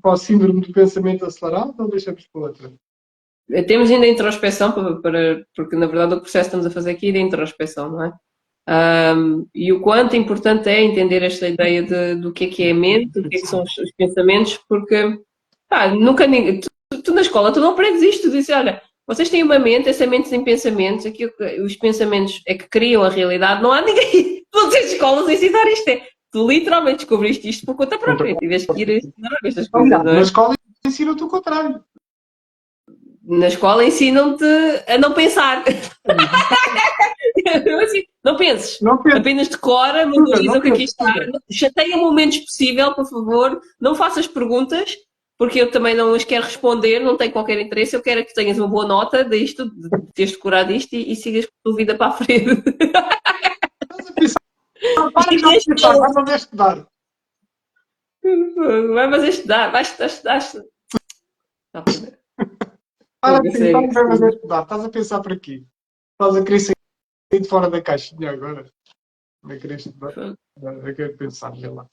Para o síndrome do pensamento acelerado ou deixamos para outra? Temos ainda a introspeção, porque na verdade o processo que estamos a fazer aqui é de introspeção, não é? E o quanto importante é entender esta ideia do que é a mente, o que são os pensamentos, porque nunca ninguém. Tu na escola tu não aprendes isto, tu dizes, olha, vocês têm uma mente, essa mente tem pensamentos, os pensamentos é que criam a realidade, não há ninguém, todas as escolas a ensinar isto. Tu literalmente descobriste isto por conta própria, tiveste que ir a ensinar estas coisas, não é? Na escola ensinam-te o contrário. Na escola ensinam-te a não pensar. Assim, não penses. Não penso. Apenas decora, memoriza Não o que aqui penso, está. Chateia-me o menos possível, por favor. Não faças perguntas, porque eu também não as quero responder, não tenho qualquer interesse. Eu quero que tenhas uma boa nota disto, de teres decorado isto e sigas com a tua vida para a frente. Estás a pensar. Para já de pensar, vai fazer estudar. Vai fazer estudar, vai estudar. Para de pensar, vai fazer estudar. Estás a pensar para quê? Estás a querer sair de fora da caixinha agora. Não querer estudar. Eu quero pensar, vê lá.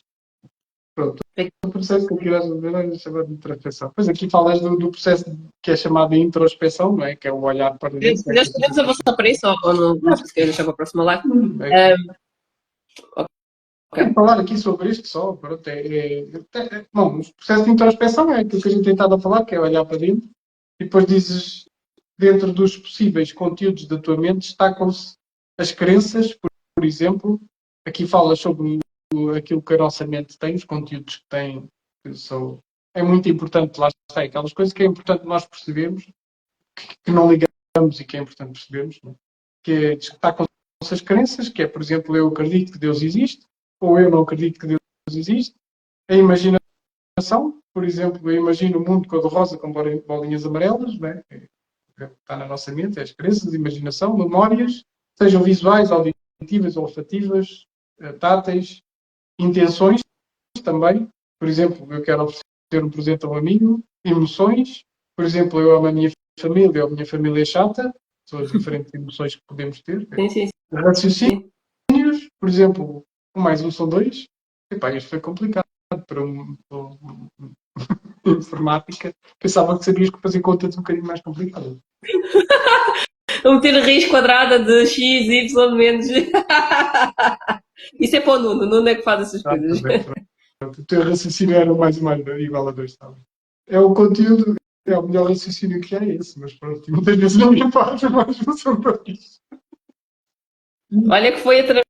Pronto. O processo que eu quero ver é chamado de introspeção. Pois aqui falas do processo que é chamado de introspeção, não é? Que é o olhar para dentro. Já podemos avançar para isso ou não se quer deixar para a próxima live? Quero falar aqui sobre isto só. Pronto, bom, o processo de introspeção é aquilo que a gente tem estado a falar, que é olhar para dentro e depois dizes, dentro dos possíveis conteúdos da tua mente, destacam-se as crenças, por exemplo. Aqui falas sobre aquilo que a nossa mente tem, os conteúdos que tem, é muito importante, lá está, aquelas coisas que é importante nós percebermos, que não ligamos e que é importante percebermos, não é? Que é destacam-se as crenças, que é, por exemplo, eu acredito que Deus existe, ou eu não acredito que Deus existe. A imaginação, por exemplo, eu imagino o mundo cor-de-rosa com bolinhas amarelas, não é? Está na nossa mente, é as crenças, imaginação, memórias, sejam visuais, auditivas, olfativas, táteis, intenções também. Por exemplo, eu quero oferecer um presente a um amigo, emoções, por exemplo, eu amo a minha família, ou a minha família é chata, são as diferentes emoções que podemos ter. Sim. Raciocínios, por exemplo, 1 mais 1 são 2. Epá, isto foi complicado para informática. Pensava que sabias que fazer contas um bocadinho mais complicado. Vou meter a raiz quadrada de x, y menos. Isso é para o Nuno. O Nuno é que faz essas coisas. O teu raciocínio era mais igual a 2, sabe? É o conteúdo, é o melhor raciocínio que há esse, mas pronto, muitas vezes não me parte mais são 2. Olha que foi através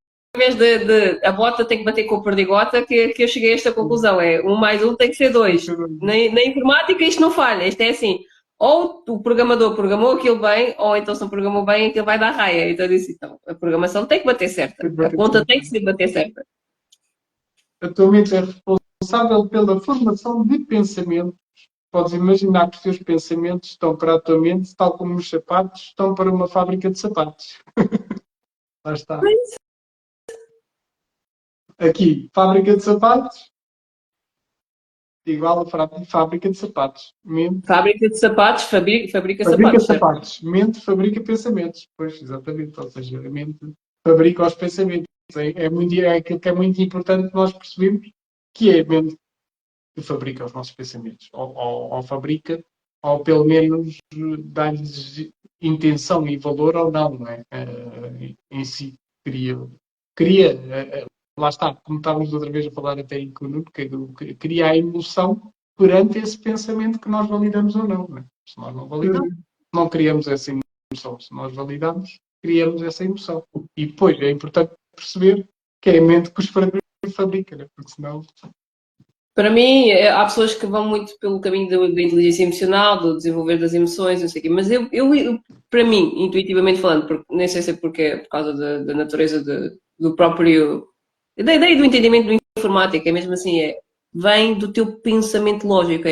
a bota tem que bater com a perdigota que eu cheguei a esta conclusão. É 1 mais 1 tem que ser 2. Na informática isto não falha. Isto é assim. Ou o programador programou aquilo bem, ou então se não programou bem, aquilo vai dar raia. Então eu disse, então, a programação tem que bater certa. A conta tem que se bater certa. A tua mente é responsável pela formação de pensamentos. Podes imaginar que os teus pensamentos estão para a tua mente, tal como os sapatos estão para uma fábrica de sapatos. Lá está. Aqui, fábrica de sapatos, igual a fábrica de sapatos. Mente, Fábrica de sapatos, fabrica fabrica sapatos. sapatos. Mente fabrica pensamentos. Pois, exatamente. Ou seja, a mente fabrica os pensamentos. É aquilo que é muito importante nós percebermos, que é a mente que fabrica os nossos pensamentos. Ou fabrica, ou pelo menos dá-lhes intenção e valor ou não é? Em si. Cria lá está, como estávamos outra vez a falar até em Kuno, que cria a emoção perante esse pensamento que nós validamos ou não. Né? Se nós não validamos, não criamos essa emoção. Se nós validamos, criamos essa emoção. E depois é importante perceber que é a mente que os fabrica, né? Porque senão... Para mim, há pessoas que vão muito pelo caminho da inteligência emocional, do desenvolver das emoções, não sei o quê, mas eu para mim, intuitivamente falando, porque, nem sei se é porque é por causa da natureza do próprio, da ideia do entendimento do informática, é mesmo assim, vem do teu pensamento lógico,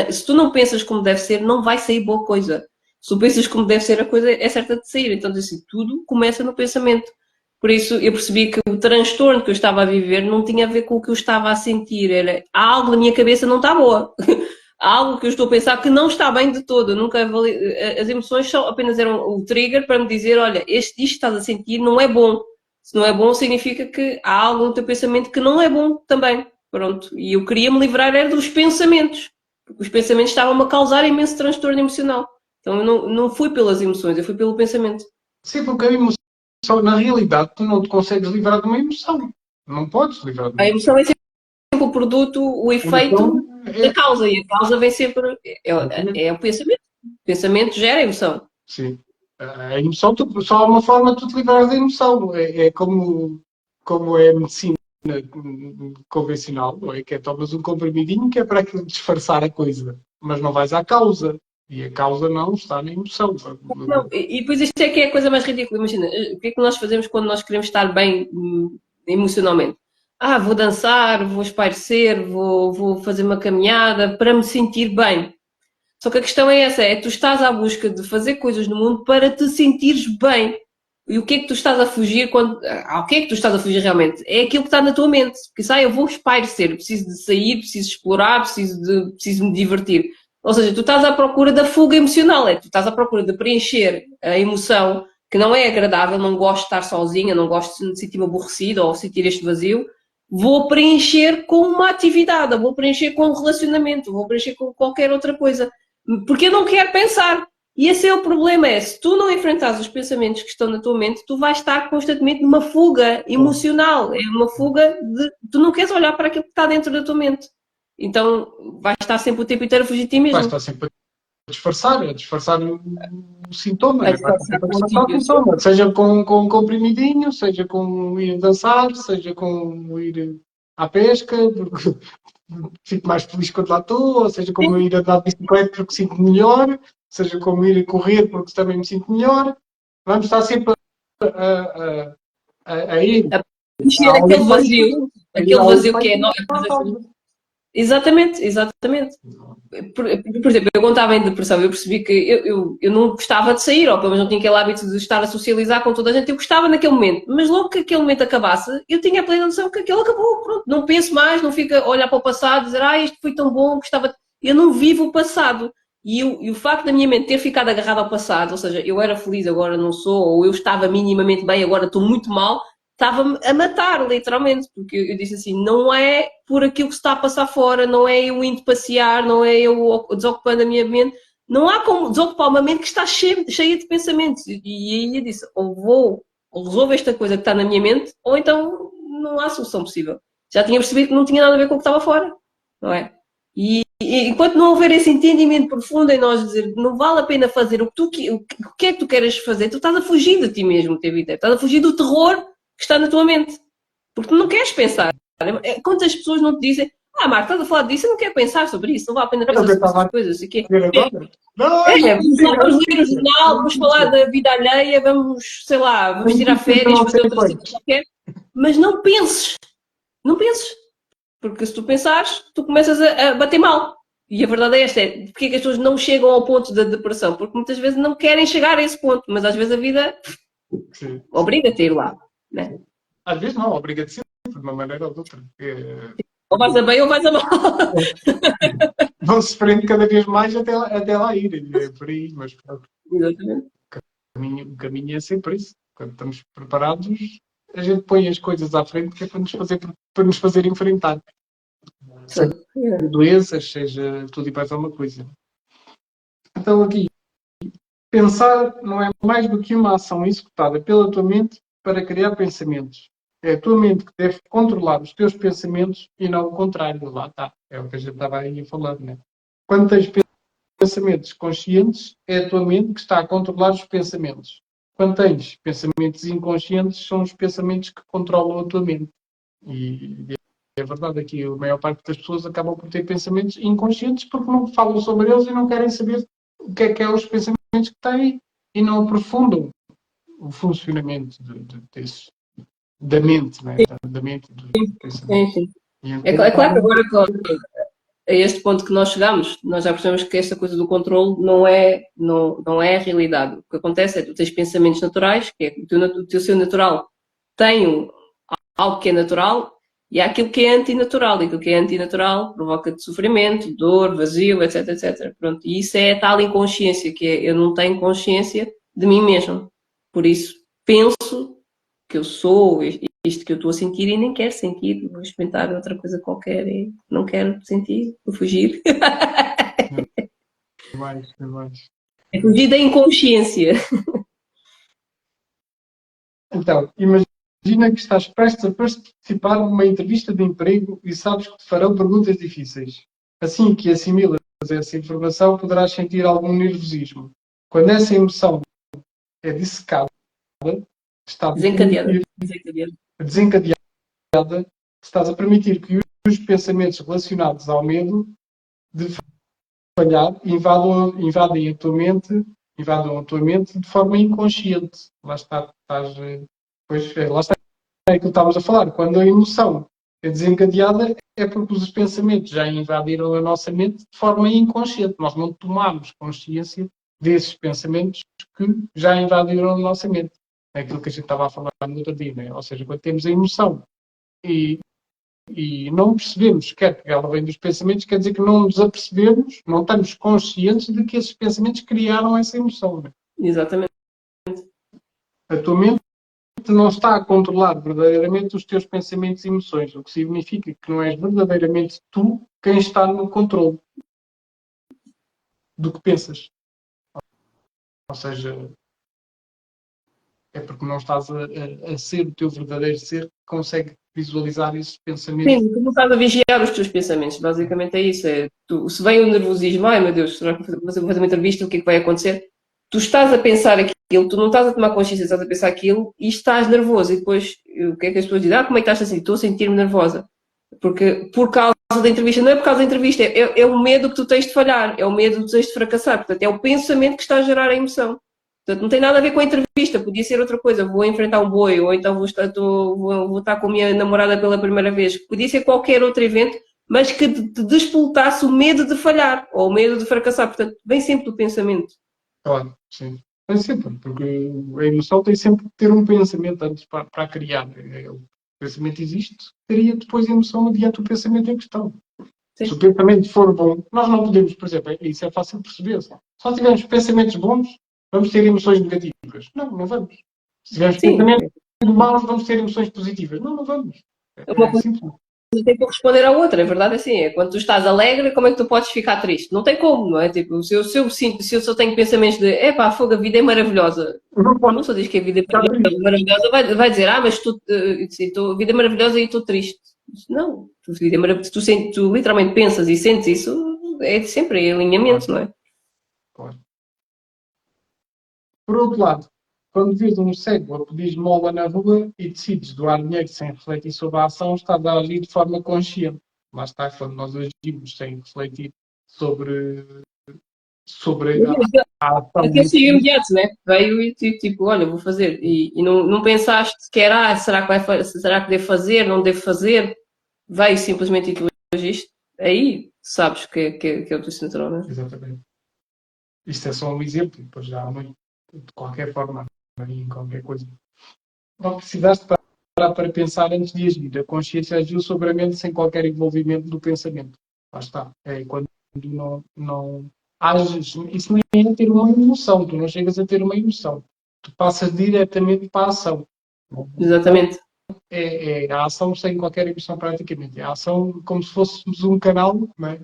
se tu não pensas como deve ser, não vai sair boa coisa. Se tu pensas como deve ser, a coisa é certa de sair, então assim, tudo começa no pensamento. Por isso eu percebi que o transtorno que eu estava a viver não tinha a ver com o que eu estava a sentir. Era algo na minha cabeça não está boa. Há algo que eu estou a pensar que não está bem de todo. Eu nunca as emoções só apenas eram o trigger para me dizer, olha, isto que estás a sentir não é bom. Se não é bom, significa que há algo no teu pensamento que não é bom também. Pronto. E eu queria me livrar era dos pensamentos. Porque os pensamentos estavam-me a causar imenso transtorno emocional. Então eu não fui pelas emoções, eu fui pelo pensamento. Sim, porque a emoção, na realidade, tu não te consegues livrar de uma emoção. Não podes livrar de uma A emoção. emoção é sempre o produto, o efeito da causa. E a causa vem sempre. É o pensamento. O pensamento gera emoção. Sim. A emoção, só há uma forma de tu te livrar da emoção. É como é a medicina convencional, não é? Que é tomas um comprimidinho que é para aquilo disfarçar a coisa, mas não vais à causa. E a causa não está na emoção. Não, e depois isto é que é a coisa mais ridícula. Imagina, o que é que nós fazemos quando nós queremos estar bem emocionalmente? Vou dançar, vou espairecer, vou fazer uma caminhada para me sentir bem. Só que a questão é essa, tu estás à busca de fazer coisas no mundo para te sentires bem. E o que é que tu estás a fugir o que é que tu estás a fugir realmente? É aquilo que está na tua mente. Porque eu vou espairecer, preciso de sair, preciso de explorar, preciso me divertir. Ou seja, tu estás à procura da fuga emocional, tu estás à procura de preencher a emoção que não é agradável, não gosto de estar sozinha, não gosto de sentir-me aborrecida ou sentir este vazio. Vou preencher com uma atividade, vou preencher com um relacionamento, vou preencher com qualquer outra coisa. Porque eu não quero pensar. E esse é o problema, se tu não enfrentares os pensamentos que estão na tua mente, tu vais estar constantemente numa fuga emocional. É uma fuga de... Tu não queres olhar para aquilo que está dentro da tua mente. Então, vais estar sempre o tempo inteiro a fugir de ti mesmo. Vais estar sempre a disfarçar o sintoma, Vai disfarçar o sintoma. Seja com um comprimidinho, seja com ir dançar, seja com ir à pesca, porque fico mais feliz quando lá estou, ou seja como ir andar de bicicleta porque sinto melhor, seja como ir correr porque também me sinto melhor. Vamos estar sempre a ir. A preencher aquele vazio que é nós. Exatamente. Por exemplo, eu quando estava em depressão, eu percebi que eu não gostava de sair, ou pelo menos não tinha aquele hábito de estar a socializar com toda a gente. Eu gostava naquele momento, mas logo que aquele momento acabasse, eu tinha a plena noção que aquilo acabou. Pronto, não penso mais, não fico a olhar para o passado, dizer, isto foi tão bom, gostava. Eu não vivo o passado. E o facto da minha mente ter ficado agarrada ao passado, ou seja, eu era feliz, agora não sou, ou eu estava minimamente bem, agora estou muito mal, estava-me a matar, literalmente, porque eu disse assim, não é por aquilo que se está a passar fora, não é eu indo passear, não é eu desocupando a minha mente, não há como desocupar uma mente que está cheia de pensamentos. E aí eu disse, ou resolvo esta coisa que está na minha mente, ou então não há solução possível. Já tinha percebido que não tinha nada a ver com o que estava fora, não é? E enquanto não houver esse entendimento profundo em nós dizer não vale a pena fazer o que é que tu queres fazer, tu estás a fugir de ti mesmo, estás a fugir do terror que está na tua mente. Porque tu não queres pensar. Quantas pessoas não te dizem Marco, estás a falar disso, eu não quero pensar sobre isso, não vale a pena pensar sobre essas coisas. Vamos ler o jornal, vamos falar da vida alheia, vamos, sei lá, vamos tirar férias, fazer outra coisa qualquer. Mas não penses. Não penses. Porque se tu pensares, tu começas a bater mal. E a verdade é esta, porque é que as pessoas não chegam ao ponto da depressão? Porque muitas vezes não querem chegar a esse ponto, mas às vezes a vida obriga-te a ir lá. Né? Às vezes não, obriga-te sempre, de uma maneira ou de outra. Ou vais a bem ou vais a mal. Vão sofrendo cada vez mais até lá ir. É por aí, mas exatamente. O caminho é sempre isso. Quando estamos preparados, a gente põe as coisas à frente que é para nos fazer enfrentar. Seja doenças, seja tudo e mais alguma coisa. Então aqui, pensar não é mais do que uma ação executada pela tua mente para criar pensamentos. É a tua mente que deve controlar os teus pensamentos e não o contrário. Lá está. É o que a gente estava aí a falar, né? Quando tens pensamentos conscientes, é a tua mente que está a controlar os pensamentos. Quando tens pensamentos inconscientes, são os pensamentos que controlam a tua mente. E é verdade aqui, a maior parte das pessoas acabam por ter pensamentos inconscientes porque não falam sobre eles e não querem saber o que é os pensamentos que têm e não aprofundam o funcionamento desses. Da mente, né? Da mente do pensamento. Sim. É claro que agora a este ponto que nós chegamos, nós já percebemos que esta coisa do controle não é a realidade. O que acontece é que tu tens pensamentos naturais, que é o teu ser natural tem algo que é natural e há aquilo que é antinatural. E aquilo que é antinatural provoca-te sofrimento, dor, vazio, etc, etc. Pronto. E isso é a tal inconsciência, que é eu não tenho consciência de mim mesmo. Por isso, penso que eu sou isto que eu estou a sentir e nem quero sentir, vou experimentar outra coisa qualquer e não quero sentir, vou fugir. É fugir da inconsciência. Então, imagina que estás prestes a participar numa entrevista de emprego e sabes que te farão perguntas difíceis. Assim que assimilas essa informação, poderás sentir algum nervosismo. Quando essa emoção é dissecada, está desencadeada, estás a permitir que os pensamentos relacionados ao medo falhar, invadem a tua mente de forma inconsciente. Lá está, lá está é aquilo que estavas a falar. Quando a emoção é desencadeada, é porque os pensamentos já invadiram a nossa mente de forma inconsciente. Nós não tomamos consciência desses pensamentos que já invadiram a nossa mente. É aquilo que a gente estava a falar no outro dia, né? Ou seja, quando temos a emoção e não percebemos que ela vem dos pensamentos, quer dizer que não nos apercebemos, não estamos conscientes de que esses pensamentos criaram essa emoção. Né? Exatamente. A tua mente não está a controlar verdadeiramente os teus pensamentos e emoções, o que significa que não és verdadeiramente tu quem está no controle do que pensas. Ou seja, é porque não estás a ser o teu verdadeiro ser que consegue visualizar esses pensamentos. Sim, tu não estás a vigiar os teus pensamentos, basicamente é isso. Se vem o nervosismo, ai meu Deus, será que vou fazer uma entrevista, o que é que vai acontecer? Tu estás a pensar aquilo, tu não estás a tomar consciência, estás a pensar aquilo e estás nervoso. E depois, o que é que as pessoas dizem? Como é que estás assim? Estou a sentir-me nervosa. Porque por causa da entrevista, não é por causa da entrevista, é o medo que tu tens de falhar, é o medo que tu tens de fracassar. Portanto, é o pensamento que está a gerar a emoção. Portanto, não tem nada a ver com a entrevista, podia ser outra coisa, vou enfrentar um boi, ou então vou estar com a minha namorada pela primeira vez, podia ser qualquer outro evento, mas que te despoltasse o medo de falhar, ou o medo de fracassar. Portanto, vem sempre do pensamento. Claro, sim. É sempre, porque a emoção tem sempre que ter um pensamento antes para criar. O pensamento existe, cria depois a emoção adiante o pensamento em questão. Sim. Se o pensamento for bom, nós não podemos, por exemplo, isso é fácil de perceber. Se nós tivermos pensamentos bons, vamos ter emoções negativas. Não vamos. Se tivermos pensamentos maus, vamos ter emoções positivas. Não vamos. É simples. Tem que corresponder à outra, a verdade é assim, é quando tu estás alegre, como é que tu podes ficar triste? Não tem como, não é? Tipo, se eu só tenho pensamentos de epá, fogo, a vida é maravilhosa. Não só diz que a vida é maravilhosa, vai dizer, mas a vida é maravilhosa e estou triste. Não, tu literalmente pensas e sentes isso, é sempre em alinhamento, não é? Claro. Por outro lado, quando vês um cego a pedir esmola na rua e decides doar dinheiro sem refletir sobre a ação, estás a agir de forma consciente. Lá está, quando nós agimos sem refletir sobre a ação. Aquilo saiu imediato, né? Veio e tipo, olha, vou fazer. E não pensaste sequer, será que devo fazer, não devo fazer? Veio simplesmente e tu agiste. Aí sabes que é o teu natural, né? Exatamente. Isto é só um exemplo, depois já há muito, de qualquer forma, em qualquer coisa. Não precisaste parar para pensar antes de agir. A consciência agiu sobre a mente sem qualquer envolvimento do pensamento. Lá está. É quando não ages. Isso nem é ter uma emoção. Tu não chegas a ter uma emoção. Tu passas diretamente para a ação. Exatamente. É a ação sem qualquer emoção, praticamente. É a ação como se fôssemos um canal, não é?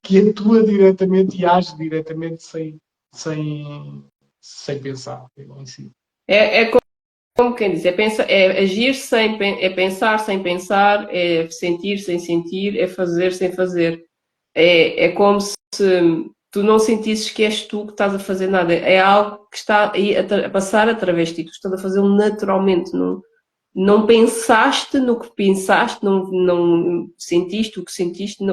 Que atua diretamente e age diretamente sem pensar em si. É como quem diz, é agir é pensar sem pensar, é sentir sem sentir, é fazer sem fazer. É como se tu não sentisses que és tu que estás a fazer nada. É algo que está a passar através de ti. Tu estás a fazê-lo naturalmente. Não pensaste no que pensaste, não sentiste o que sentiste.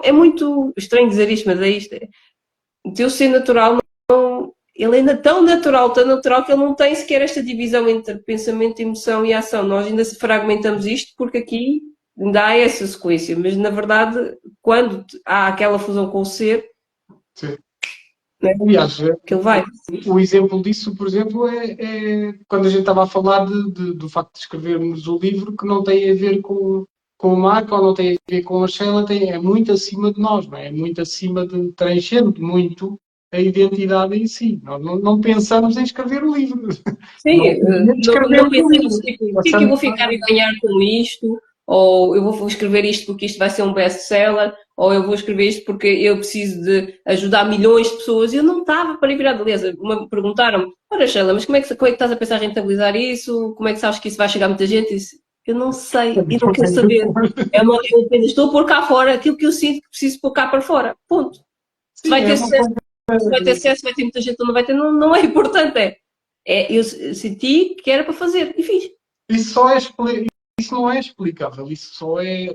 É muito estranho dizer isto, mas é isto. O teu ser natural, ele é tão natural que ele não tem sequer esta divisão entre pensamento, emoção e ação. Nós ainda se fragmentamos isto porque aqui ainda há essa sequência, mas na verdade, quando há aquela fusão com o ser, sim. Aliás, que ele vai. O exemplo disso, por exemplo, é quando a gente estava a falar do facto de escrevermos o livro que não tem a ver com o Marco ou não tem a ver com a Sheila, é muito acima de nós, não é? É muito acima de transcende muito a identidade em si. Nós não pensamos em escrever o livro. Sim, não pensamos tipo, o que é que eu vou ficar a ganhar com isto? Ou eu vou escrever isto porque isto vai ser um best-seller, ou eu vou escrever isto porque eu preciso de ajudar milhões de pessoas. Eu não estava para ir virar, aliás, perguntaram-me, ora Sheila, mas como é que estás a pensar em rentabilizar isso? Como é que sabes que isso vai chegar a muita gente? Eu não sei, e não quero saber. Eu apenas estou a pôr cá fora aquilo que eu sinto que preciso pôr cá para fora. Ponto. Se vai ter sucesso, vai ter muita gente ou não vai ter, não é importante. Eu senti que era para fazer e fiz. Isso não é explicável, isso só é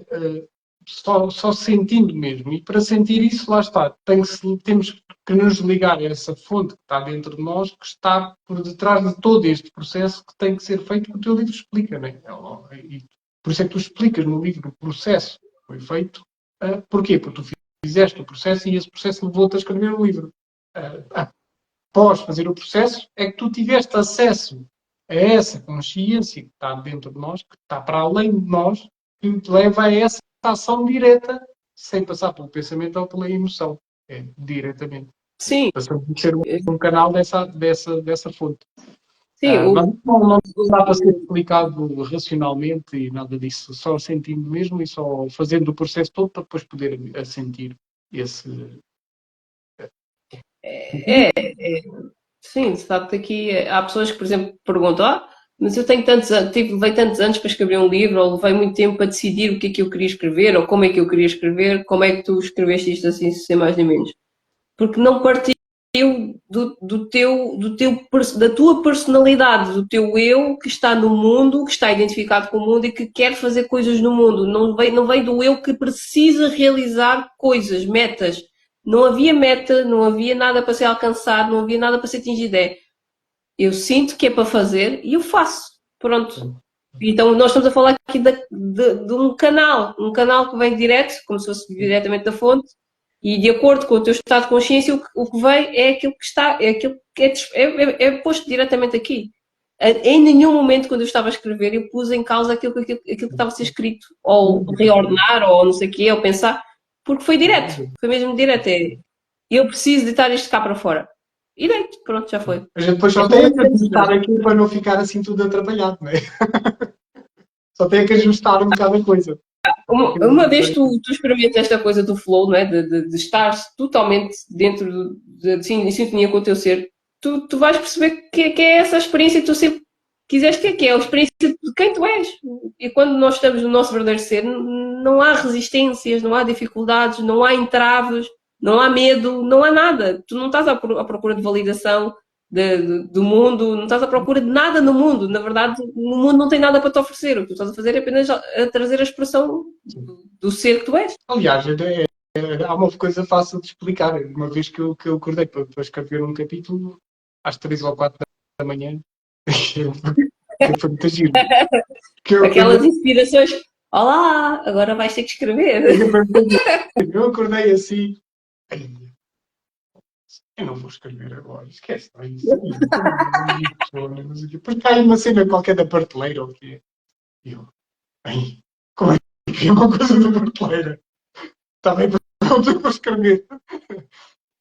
só sentindo mesmo. E para sentir isso, lá está, temos que nos ligar a essa fonte que está dentro de nós, que está por detrás de todo este processo que tem que ser feito, que o teu livro explica, não é? E por isso é que tu explicas no livro o processo que foi feito. Porquê? Porque tu fizeste o processo e esse processo levou-te a escrever o livro. Após fazer o processo, é que tu tiveste acesso a essa consciência que está dentro de nós, que está para além de nós, que te leva a essa ação direta, sem passar pelo pensamento ou pela emoção. É diretamente. Sim. Passamos a ser um canal dessa fonte. Sim, Mas não dá para ser explicado racionalmente e nada disso, só sentindo mesmo e só fazendo o processo todo para depois poder sentir esse. Sim, de facto aqui há pessoas que, por exemplo, perguntam, mas eu tenho levei tantos anos para escrever um livro, ou levei muito tempo para decidir o que é que eu queria escrever, ou como é que eu queria escrever, como é que tu escreveste isto assim, sem mais nem menos? Porque não partiu da tua personalidade, do teu eu que está no mundo, que está identificado com o mundo e que quer fazer coisas no mundo. Não veio do eu que precisa realizar coisas, metas. Não havia meta, não havia nada para ser alcançado, não havia nada para ser atingido. Eu sinto que é para fazer e eu faço. Pronto. Então nós estamos a falar aqui de um canal que vem direto, como se fosse diretamente da fonte, e de acordo com o teu estado de consciência, o que vem é aquilo que está, é aquilo que é posto diretamente aqui. Em nenhum momento, quando eu estava a escrever, eu pus em causa aquilo que estava a ser escrito, ou reordenar, ou não sei o quê, ou pensar, porque foi direto, foi mesmo direto. Eu preciso deitar isto cá para fora. E deito, pronto, já foi. A gente depois só tem que ajustar aquilo para não ficar assim tudo atrapalhado, não é? Só tem que ajustar um bocado a coisa. Uma vez tu experimentas esta coisa do flow, não é? de estar totalmente dentro em sintonia com o teu ser, tu vais perceber que é essa experiência que tu sempre quiseste que é a experiência de quem tu és. E quando nós estamos no nosso verdadeiro ser, não há resistências, não há dificuldades, não há entraves, não há medo, não há nada. Tu não estás à procura de validação do mundo, não estás à procura de nada no mundo. Na verdade, o mundo não tem nada para te oferecer. O que tu estás a fazer é apenas a trazer a expressão do ser que tu és. Aliás, há uma coisa fácil de explicar. Uma vez que eu acordei para escrever um capítulo, às 3 ou 4 da manhã, foi muito giro. Aquelas inspirações. Olá, agora vais ter que escrever. Eu acordei assim. Eu não vou escrever agora, esquece isso. Depois cai uma cena qualquer da prateleira ou o quê? E eu, como é que é uma coisa da prateleira? Está bem, pronto, eu vou escrever.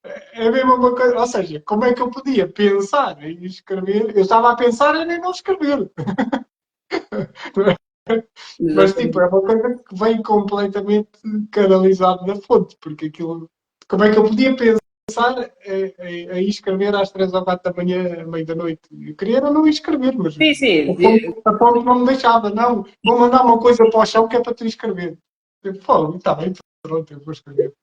É a mesma coisa, ou seja, como é que eu podia pensar em escrever? Eu estava a pensar em não escrever. Mas tipo, é uma coisa que vem completamente canalizado na fonte, porque aquilo. Como é que eu podia pensar a escrever às 3 ou 4 da manhã, à meia da noite? Eu queria não escrever, mas sim. a fonte não me deixava, não. Vou mandar uma coisa para o chão que é para tu escrever. Pô, está bem, pronto, eu vou escrever.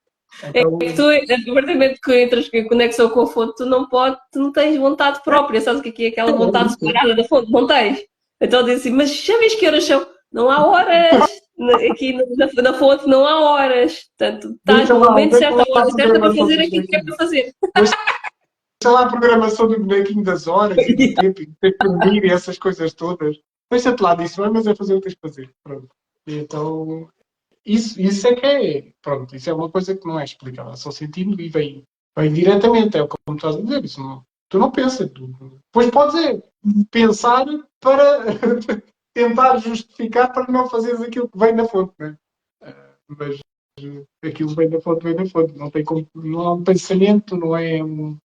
Então, é que tu, a partir do momento que entras em conexão com a fonte, tu não tens vontade própria, sabes o que é aquela vontade separada da fonte? Não tens. Então diz assim, mas já vês que horas são? Não há horas. Aqui na fonte não há horas. Portanto, estás no momento certo, a hora certa para fazer aquilo que é para fazer. Deixa lá a programação do bonequinho das horas e do tempo, e ter que dormir e essas coisas todas. Deixa-te lá disso, mas é fazer o que tens de fazer. Pronto. E então, isso é que é. Pronto, isso é uma coisa que não é explicável, só sentindo e vem diretamente. É como tu estás a dizer. Isso não, tu não pensas. Depois podes pensar para tentar justificar para não fazeres aquilo que vem na fonte, né? Mas aquilo vem da fonte, vem da fonte. Não tem como, não há um pensamento, não é um.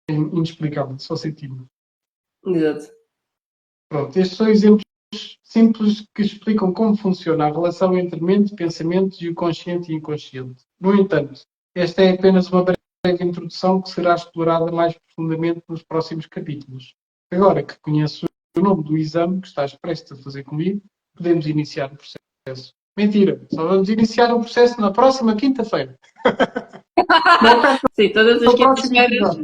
É inexplicável, só sentindo. Exato. Pronto, estes são exemplos simples que explicam como funciona a relação entre mente, pensamentos e o consciente e inconsciente. No entanto, esta é apenas uma breve introdução que será explorada mais profundamente nos próximos capítulos. Agora que conheço o nome do exame que estás prestes a fazer comigo, podemos iniciar o processo. Mentira, só vamos iniciar o processo na próxima quinta-feira. Sim, todas as quintas-feiras.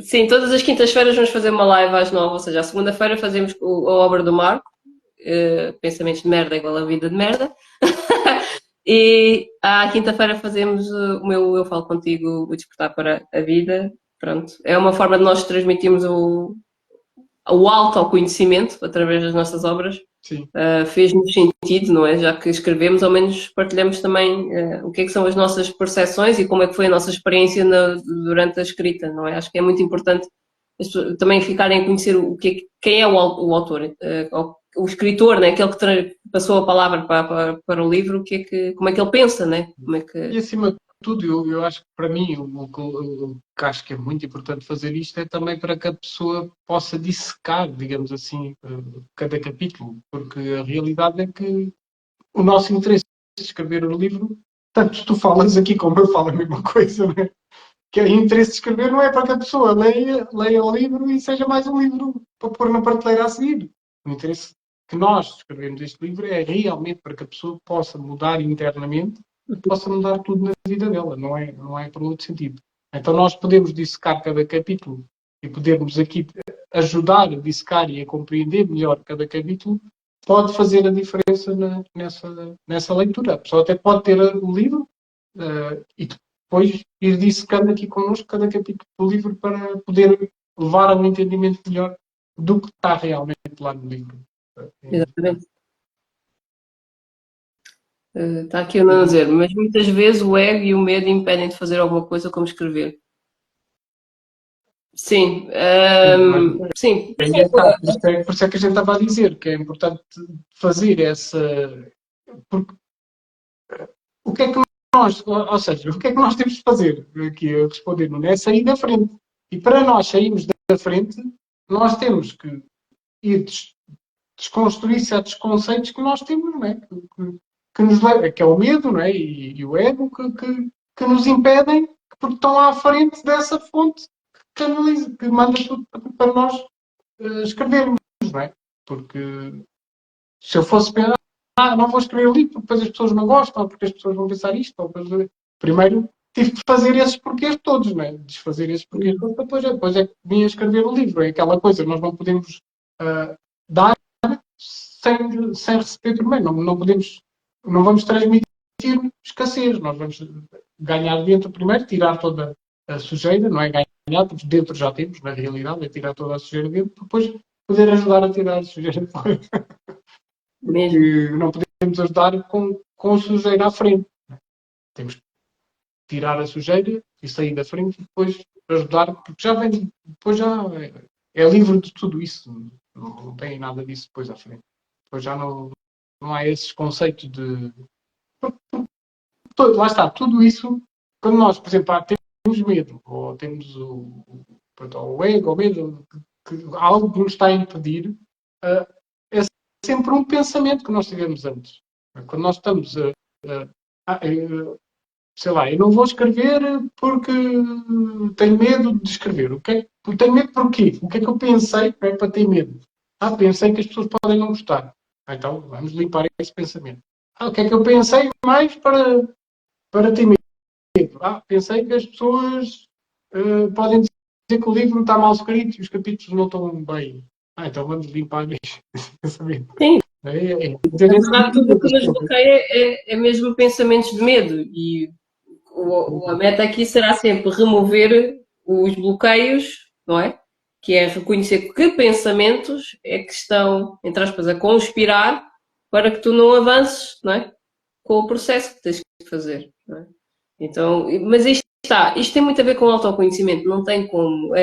Sim, todas as quintas-feiras vamos fazer uma live às 9, ou seja, a segunda-feira fazemos a obra do Marco, pensamentos de merda igual a vida de merda. E à quinta-feira fazemos o meu Eu Falo Contigo, o Despertar para a Vida. Pronto, é uma forma de nós transmitirmos o autoconhecimento através das nossas obras. Fez-nos sentido, não é? Já que escrevemos, ao menos partilhamos também o que é que são as nossas percepções e como é que foi a nossa experiência durante a escrita, não é? Acho que é muito importante também ficarem a conhecer quem é o autor, o escritor, né? Aquele que passou a palavra para o livro, como é que ele pensa, né? Como é que... E acima de tudo, eu acho que para mim o que acho que é muito importante fazer isto é também para que a pessoa possa dissecar, digamos assim, cada capítulo, porque a realidade é que o nosso interesse de escrever o livro, tanto tu falas aqui como eu falo a mesma coisa, né? Que o interesse de escrever não é para que a pessoa leia o livro e seja mais um livro para pôr na prateleira a seguir. O interesse que nós escrevemos este livro é realmente para que a pessoa possa mudar internamente, possa mudar tudo na vida dela, não é por outro sentido. Então nós podemos dissecar cada capítulo e podermos aqui ajudar a dissecar e a compreender melhor cada capítulo, pode fazer a diferença nessa leitura. A pessoa até pode ter o livro e depois ir dissecando aqui connosco cada capítulo do livro para poder levar a um entendimento melhor do que está realmente lá no livro. Exatamente. Está aqui o Nuno a dizer, mas muitas vezes o ego e o medo impedem de fazer alguma coisa como escrever. Sim, sim. Por isso é que a gente estava a dizer que é importante fazer essa... Porque o que é que ou seja, o que é que nós temos de fazer? Aqui a responder, não é sair da frente. E para nós sairmos da frente, nós temos que ir desconstruir certos conceitos que nós temos, não é? Que nos leva, que é o medo, não é? E o ego que nos impedem, porque estão à frente dessa fonte que analisa, que manda tudo para nós escrevermos, não é? Porque se eu fosse pensar, não vou escrever o livro porque depois as pessoas não gostam, ou porque as pessoas vão pensar isto, ou depois, primeiro tive de fazer esses porquês todos, não é? Desfazer esses porquês todos, depois é que vim a escrever o livro. É aquela coisa, nós não podemos dar sem receber primeiro, não podemos, não vamos transmitir escassez, nós vamos ganhar dentro primeiro, tirar toda a sujeira, não é ganhar, porque dentro já temos, na realidade, é tirar toda a sujeira dentro, depois poder ajudar a tirar a sujeira fora. Porque não podemos ajudar com sujeira à frente. Temos que tirar a sujeira e sair da frente e depois ajudar, porque já vem, depois já é livre de tudo isso. Não tem nada disso depois à frente. Depois já não há esses conceitos de... Lá está, tudo isso, quando nós, por exemplo, temos medo, ou temos o ego, o medo, que algo que nos está a impedir, é sempre um pensamento que nós tivemos antes. Quando nós estamos sei lá, eu não vou escrever porque tenho medo de escrever. Tenho medo porquê? O que é que eu pensei para ter medo? Pensei que as pessoas podem não gostar. Então, vamos limpar esse pensamento. O que é que eu pensei mais para ter medo? Pensei que as pessoas podem dizer que o livro está mal escrito e os capítulos não estão bem. Então vamos limpar esse pensamento. Sim. Tudo o que nos bloqueia é mesmo pensamentos de medo e a meta aqui será sempre remover os bloqueios, não é? Que é reconhecer que pensamentos é que estão, entre aspas, a conspirar para que tu não avances, não é? Com o processo que tens que fazer, não é? Então, mas isto tem muito a ver com autoconhecimento, não tem como.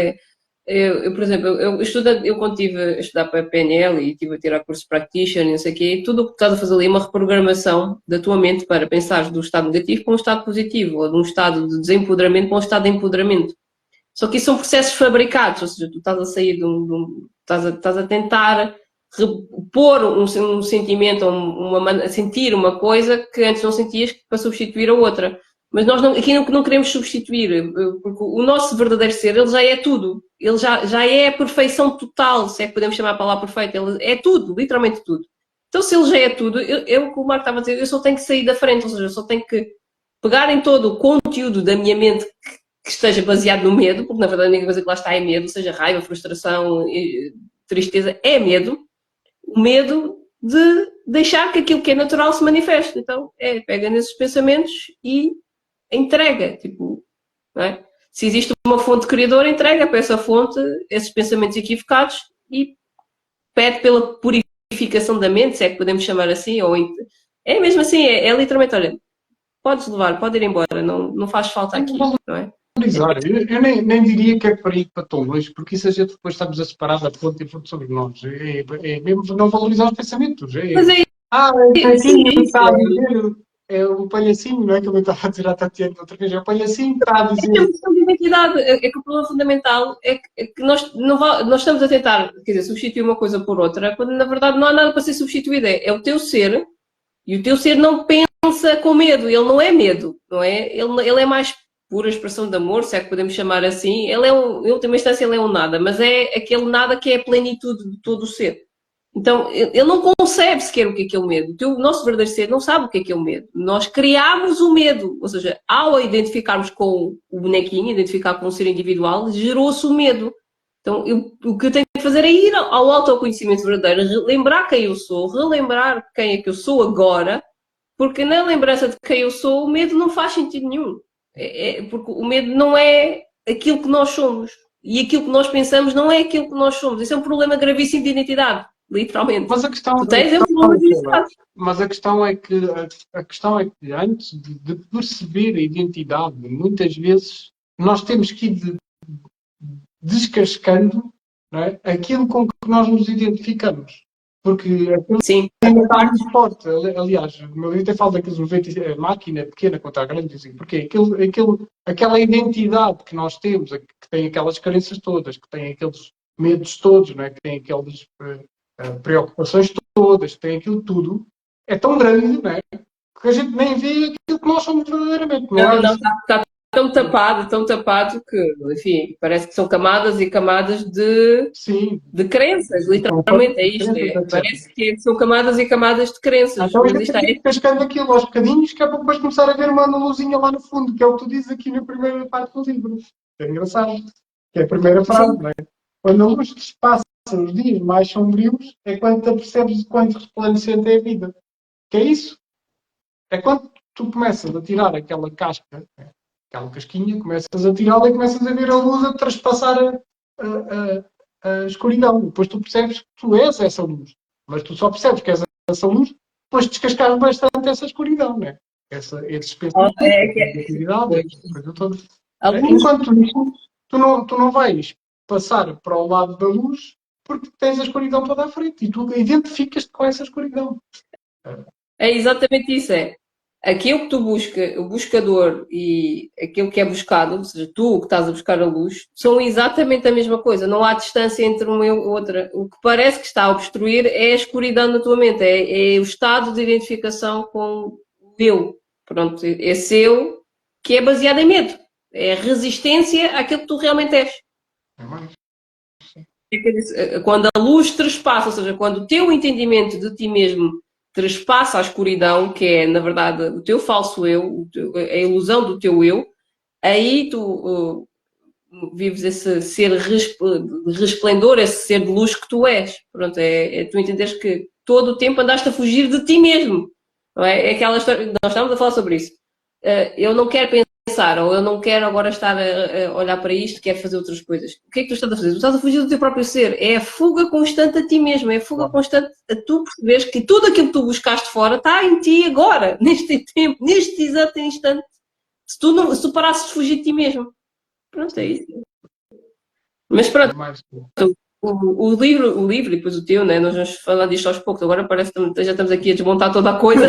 Por exemplo, eu quando estive a estudar para a PNL e estive a tirar cursos de practitioner, não sei o quê, tudo o que estás a fazer ali é uma reprogramação da tua mente para pensar do estado negativo para um estado positivo, ou de um estado de desempoderamento para um estado de empoderamento. Só que isso são processos fabricados, ou seja, tu estás a sair estás a tentar repor um sentimento, a sentir uma coisa que antes não sentias para substituir a outra. Mas nós aqui não queremos substituir, porque o nosso verdadeiro ser, ele já é tudo. Ele já é a perfeição total, se é que podemos chamar a palavra perfeita. Ele é tudo, literalmente tudo. Então, se ele já é tudo, como o Marco estava a dizer, eu só tenho que sair da frente, ou seja, eu só tenho que pegar em todo o conteúdo da minha mente que esteja baseado no medo, porque na verdade a única coisa que lá está é medo, seja raiva, frustração, tristeza, é medo. O medo de deixar que aquilo que é natural se manifeste. Então, pega nesses pensamentos e entrega, tipo, não é? Se existe uma fonte criadora, entrega para essa fonte esses pensamentos equivocados e pede pela purificação da mente, se é que podemos chamar assim, ou é mesmo assim, é literalmente, olha, podes levar, pode ir embora, não faz falta aqui, não é? Valorizar. Eu nem diria que é para ir para tão longe, porque isso a gente depois estamos a separar a fonte e fonte sobre nós. É mesmo não valorizar os pensamentos. Mas é Assim, isso. está a dizer, é o palhacinho, não é? Como eu estava a dizer à Tatiana outra vez, é o palhacinho que está a dizer. É uma questão de identidade. É que o problema fundamental é que nós estamos a tentar, quer dizer, substituir uma coisa por outra, quando na verdade não há nada para ser substituído. É o teu ser, e o teu ser não pensa com medo. Ele não é medo, não é? Ele é mais pura expressão de amor, se é que podemos chamar assim. Ele é em última instância, ele é um nada, mas é aquele nada que é a plenitude de todo o ser. Então, ele não concebe sequer o que é o medo. O nosso verdadeiro ser não sabe o que é o medo. Nós criamos o medo, ou seja, ao identificarmos com o bonequinho, identificar com o ser individual, gerou-se o medo. Então, o que eu tenho que fazer é ir ao autoconhecimento verdadeiro, relembrar quem eu sou, relembrar quem é que eu sou agora, porque na lembrança de quem eu sou, o medo não faz sentido nenhum. Porque o medo não é aquilo que nós somos. E aquilo que nós pensamos não é aquilo que nós somos. Isso é um problema gravíssimo de identidade, literalmente. Mas a questão, tu tens um problema de identidade. Mas a questão é que antes de perceber a identidade, muitas vezes nós temos que ir descascando, não é, aquilo com que nós nos identificamos. Porque aquilo Sim. ainda está muito forte. Aliás, o meu livro até fala daqueles 90 máquina pequena contra a grande, assim, porque aquela identidade que nós temos, que tem aquelas crenças todas, que tem aqueles medos todos, não é? Que tem aquelas preocupações todas, que tem aquilo tudo, é tão grande, não é? Que a gente nem vê aquilo que nós somos verdadeiramente. Não, está tão tapado que, enfim, parece que são camadas e camadas de crenças, literalmente, é isto. Parece que são camadas e camadas de crenças. Então a gente tem que ir cascando aquilo aos bocadinhos, que é para depois começar a ver uma luzinha lá no fundo, que é o que tu dizes aqui na primeira parte do livro. É engraçado. Que é a primeira frase, não é? Quando a luz despassa os dias mais sombrios, é quando tu percebes o quanto resplandecente é a vida. Que é isso? É quando tu começas a tirar aquela casca, aquela casquinha, começas a tirá-la e começas a ver a luz a traspassar a escuridão. Depois tu percebes que tu és essa luz. Mas tu só percebes que és essa luz depois de descascar bastante essa escuridão, né? Esses pensamentos, enquanto isso, tu não vais passar para o lado da luz porque tens a escuridão toda à frente e tu identificas-te com essa escuridão. É exatamente isso, aquilo que tu busca, o buscador e aquilo que é buscado, ou seja, tu que estás a buscar a luz, são exatamente a mesma coisa. Não há distância entre uma e outra. O que parece que está a obstruir é a escuridão na tua mente, é o estado de identificação com o eu. Pronto, esse eu que é baseado em medo. É a resistência àquilo que tu realmente és. Quando a luz trespassa, ou seja, quando o teu entendimento de ti mesmo trespassa a escuridão, que é, na verdade, o teu falso eu, a ilusão do teu eu, aí tu vives esse ser de resplendor, esse ser de luz que tu és. Pronto, é tu entenderes que todo o tempo andaste a fugir de ti mesmo. Não é? É aquela história, nós estamos a falar sobre isso. Eu não quero pensar, ou eu não quero agora estar a olhar para isto, quero fazer outras coisas. O que é que tu estás a fazer? Tu estás a fugir do teu próprio ser. É a fuga constante a ti mesmo, é a fuga constante a tu perceberes que tudo aquilo que tu buscaste fora está em ti agora, neste tempo, neste exato instante. Se tu parasses de fugir de ti mesmo. Pronto, é isso. Mas pronto, o livro e depois o teu, né? Nós vamos falar disto aos poucos. Agora parece que já estamos aqui a desmontar toda a coisa.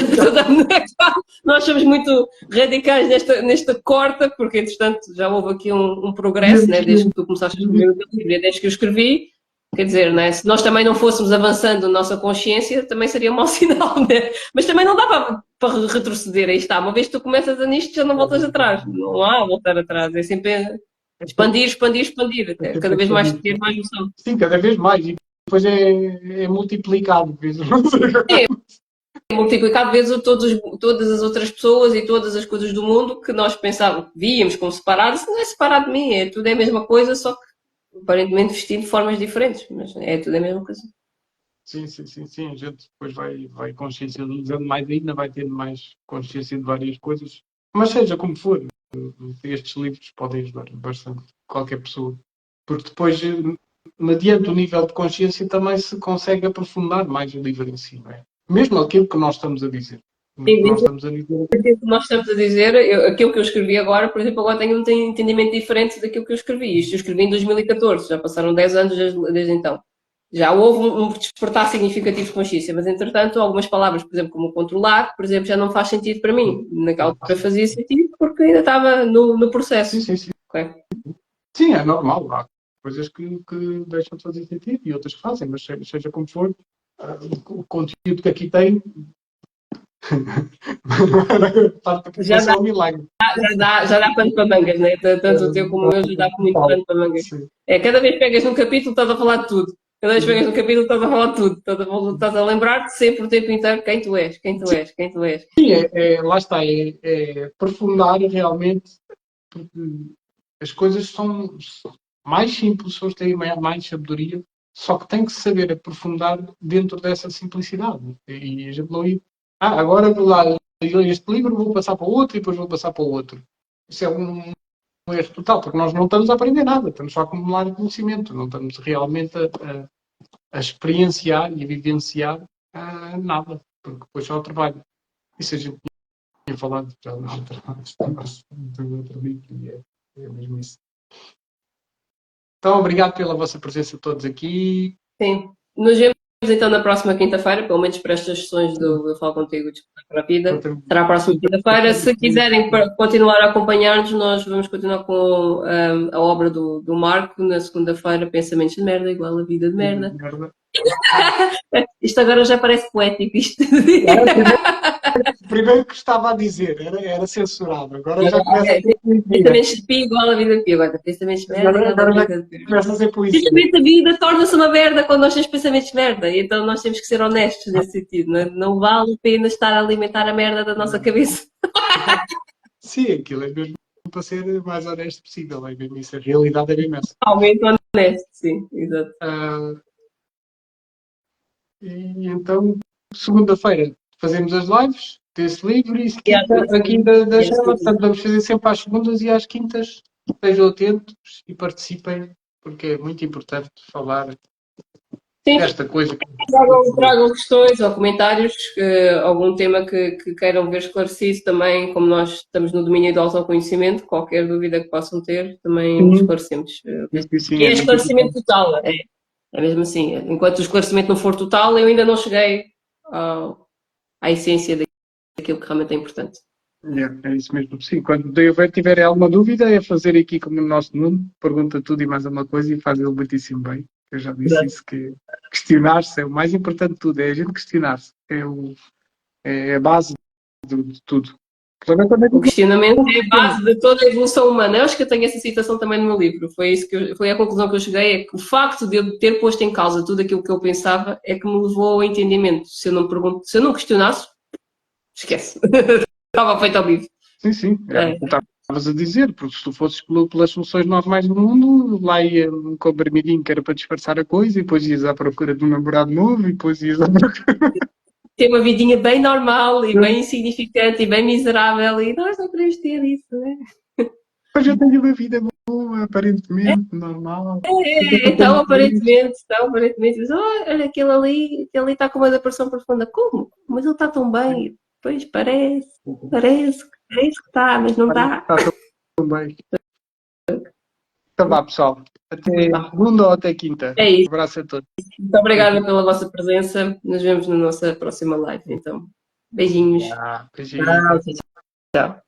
Nós somos muito radicais nesta corta, porque entretanto já houve aqui um progresso, né? Desde que tu começaste a escrever o teu livro, desde que eu escrevi. Quer dizer, né? Se nós também não fôssemos avançando na nossa consciência, também seria um mau sinal, né? Mas também não dá para retroceder. Aí está, uma vez que tu começas a nisto, já não voltas atrás. Não há voltar atrás. É sempre expandir, até cada vez mais ter mais noção. Sim, cada vez mais. E depois é multiplicado. É multiplicado vezes todas as outras pessoas e todas as coisas do mundo que nós pensávamos, víamos como separado. Isso não é separado de mim, tudo é a mesma coisa, só que aparentemente vestido de formas diferentes. Mas é tudo a mesma coisa. Sim. A gente depois vai consciencializando mais ainda, vai tendo mais consciência de várias coisas. Mas seja como for, estes livros podem ajudar bastante qualquer pessoa. Porque depois, mediante o nível de consciência, também se consegue aprofundar mais o livro em si, não é? Mesmo aquilo que nós estamos a dizer. Aquilo que nós estamos a dizer, aquilo que eu escrevi agora, por exemplo, agora tenho um entendimento diferente daquilo que eu escrevi. Isto eu escrevi em 2014, já passaram 10 anos desde então. Já houve um despertar significativo de consciência, mas entretanto algumas palavras, por exemplo, como controlar, por exemplo, já não faz sentido para mim. Naquela altura fazia sentido porque ainda estava no processo. Sim. Okay? Sim, é normal. Há coisas que deixam de fazer sentido e outras que fazem, mas seja como for, o conteúdo que aqui tem já dá, um milagre. Já dá pano para mangas, né? Tanto o teu como o meu já dá muito pano para mangas. Cada vez que pegas num capítulo estás a falar de tudo. Cada vez que pegas num capítulo estás a falar de tudo. Estás a lembrar-te sempre o tempo inteiro quem tu és. Sim, lá está, é aprofundar realmente, porque as coisas são mais simples, as pessoas têm mais sabedoria, só que tem que saber aprofundar dentro dessa simplicidade. E a gente não ir, agora vou lá, este livro vou passar para o outro e depois vou passar para o outro. Isso é um erro total, porque nós não estamos a aprender nada, estamos só a acumular conhecimento, não estamos realmente a experienciar e a vivenciar nada, porque depois só o trabalho. Isso a gente tinha falado já no outro livro e é mesmo isso. Então, obrigado pela vossa presença todos aqui. Sim. Nos vemos então na próxima quinta-feira, pelo menos para estas sessões do Eu Falo Contigo Despertar para a Vida. Será a próxima quinta-feira. Se quiserem continuar a acompanhar-nos, nós vamos continuar com a obra do Marco na segunda-feira, Pensamentos de Merda, igual a Vida de Merda. Isto agora já parece poético. Isto. Primeiro que estava a dizer, era censurado. Agora já começa a ser Pensamentos de pi igual a vida de pi. Agora, pensamentos de merda igual a vida de pi. Começa a ser poesia. Simplesmente a vida torna-se uma merda quando nós temos pensamentos de merda. E então nós temos que ser honestos nesse sentido. Não vale a pena estar a alimentar a merda da nossa cabeça. Sim, aquilo é mesmo para ser o mais honesto possível. É mesmo isso. A realidade é mesmo essa. Totalmente honesto, sim. Exato. E então, segunda-feira, fazemos as lives desse livro e aqui da Sheila. Portanto, vamos fazer sempre às segundas e às quintas. Estejam atentos e participem, porque é muito importante falar desta coisa. Tragam questões ou comentários, algum tema que queiram ver esclarecido também, como nós estamos no domínio do autoconhecimento, qualquer dúvida que possam ter, também esclarecemos. E é esclarecimento total, é mesmo assim. Enquanto o esclarecimento não for total, eu ainda não cheguei à essência daquilo que realmente é importante. É isso mesmo. Sim, quando tiver alguma dúvida, é fazer aqui como o nosso Nuno, pergunta tudo e mais alguma coisa e faz ele muitíssimo bem. Eu já disse isso, que questionar-se é o mais importante de tudo, é a gente questionar-se. É a base de tudo. O questionamento é a base de toda a evolução humana. Eu acho que eu tenho essa citação também no meu livro. Foi a conclusão que eu cheguei, é que o facto de eu ter posto em causa tudo aquilo que eu pensava é que me levou ao entendimento. Se eu não questionasse, esquece. Estava feito ao vivo. Sim. Estavas a dizer, porque se tu fosses pelas soluções normais do mundo, lá ia um comprimidinho que era para disfarçar a coisa, e depois ias à procura de um namorado novo, e depois ias à procura... Ter uma vidinha bem normal e bem insignificante e bem miserável, e nós não queremos ter isso, não é? Mas eu tenho uma vida boa, aparentemente, normal. Então, aparentemente, mas olha, aquele ali está com uma depressão profunda. Como? Mas ele está tão bem. Pois, parece que está, mas não está. Está tão bem. Então vá, pessoal. Até segunda ou até quinta. É isso. Um abraço a todos. Muito obrigada pela vossa presença. Nos vemos na nossa próxima live, então. Beijinhos. Beijinhos. Tchau.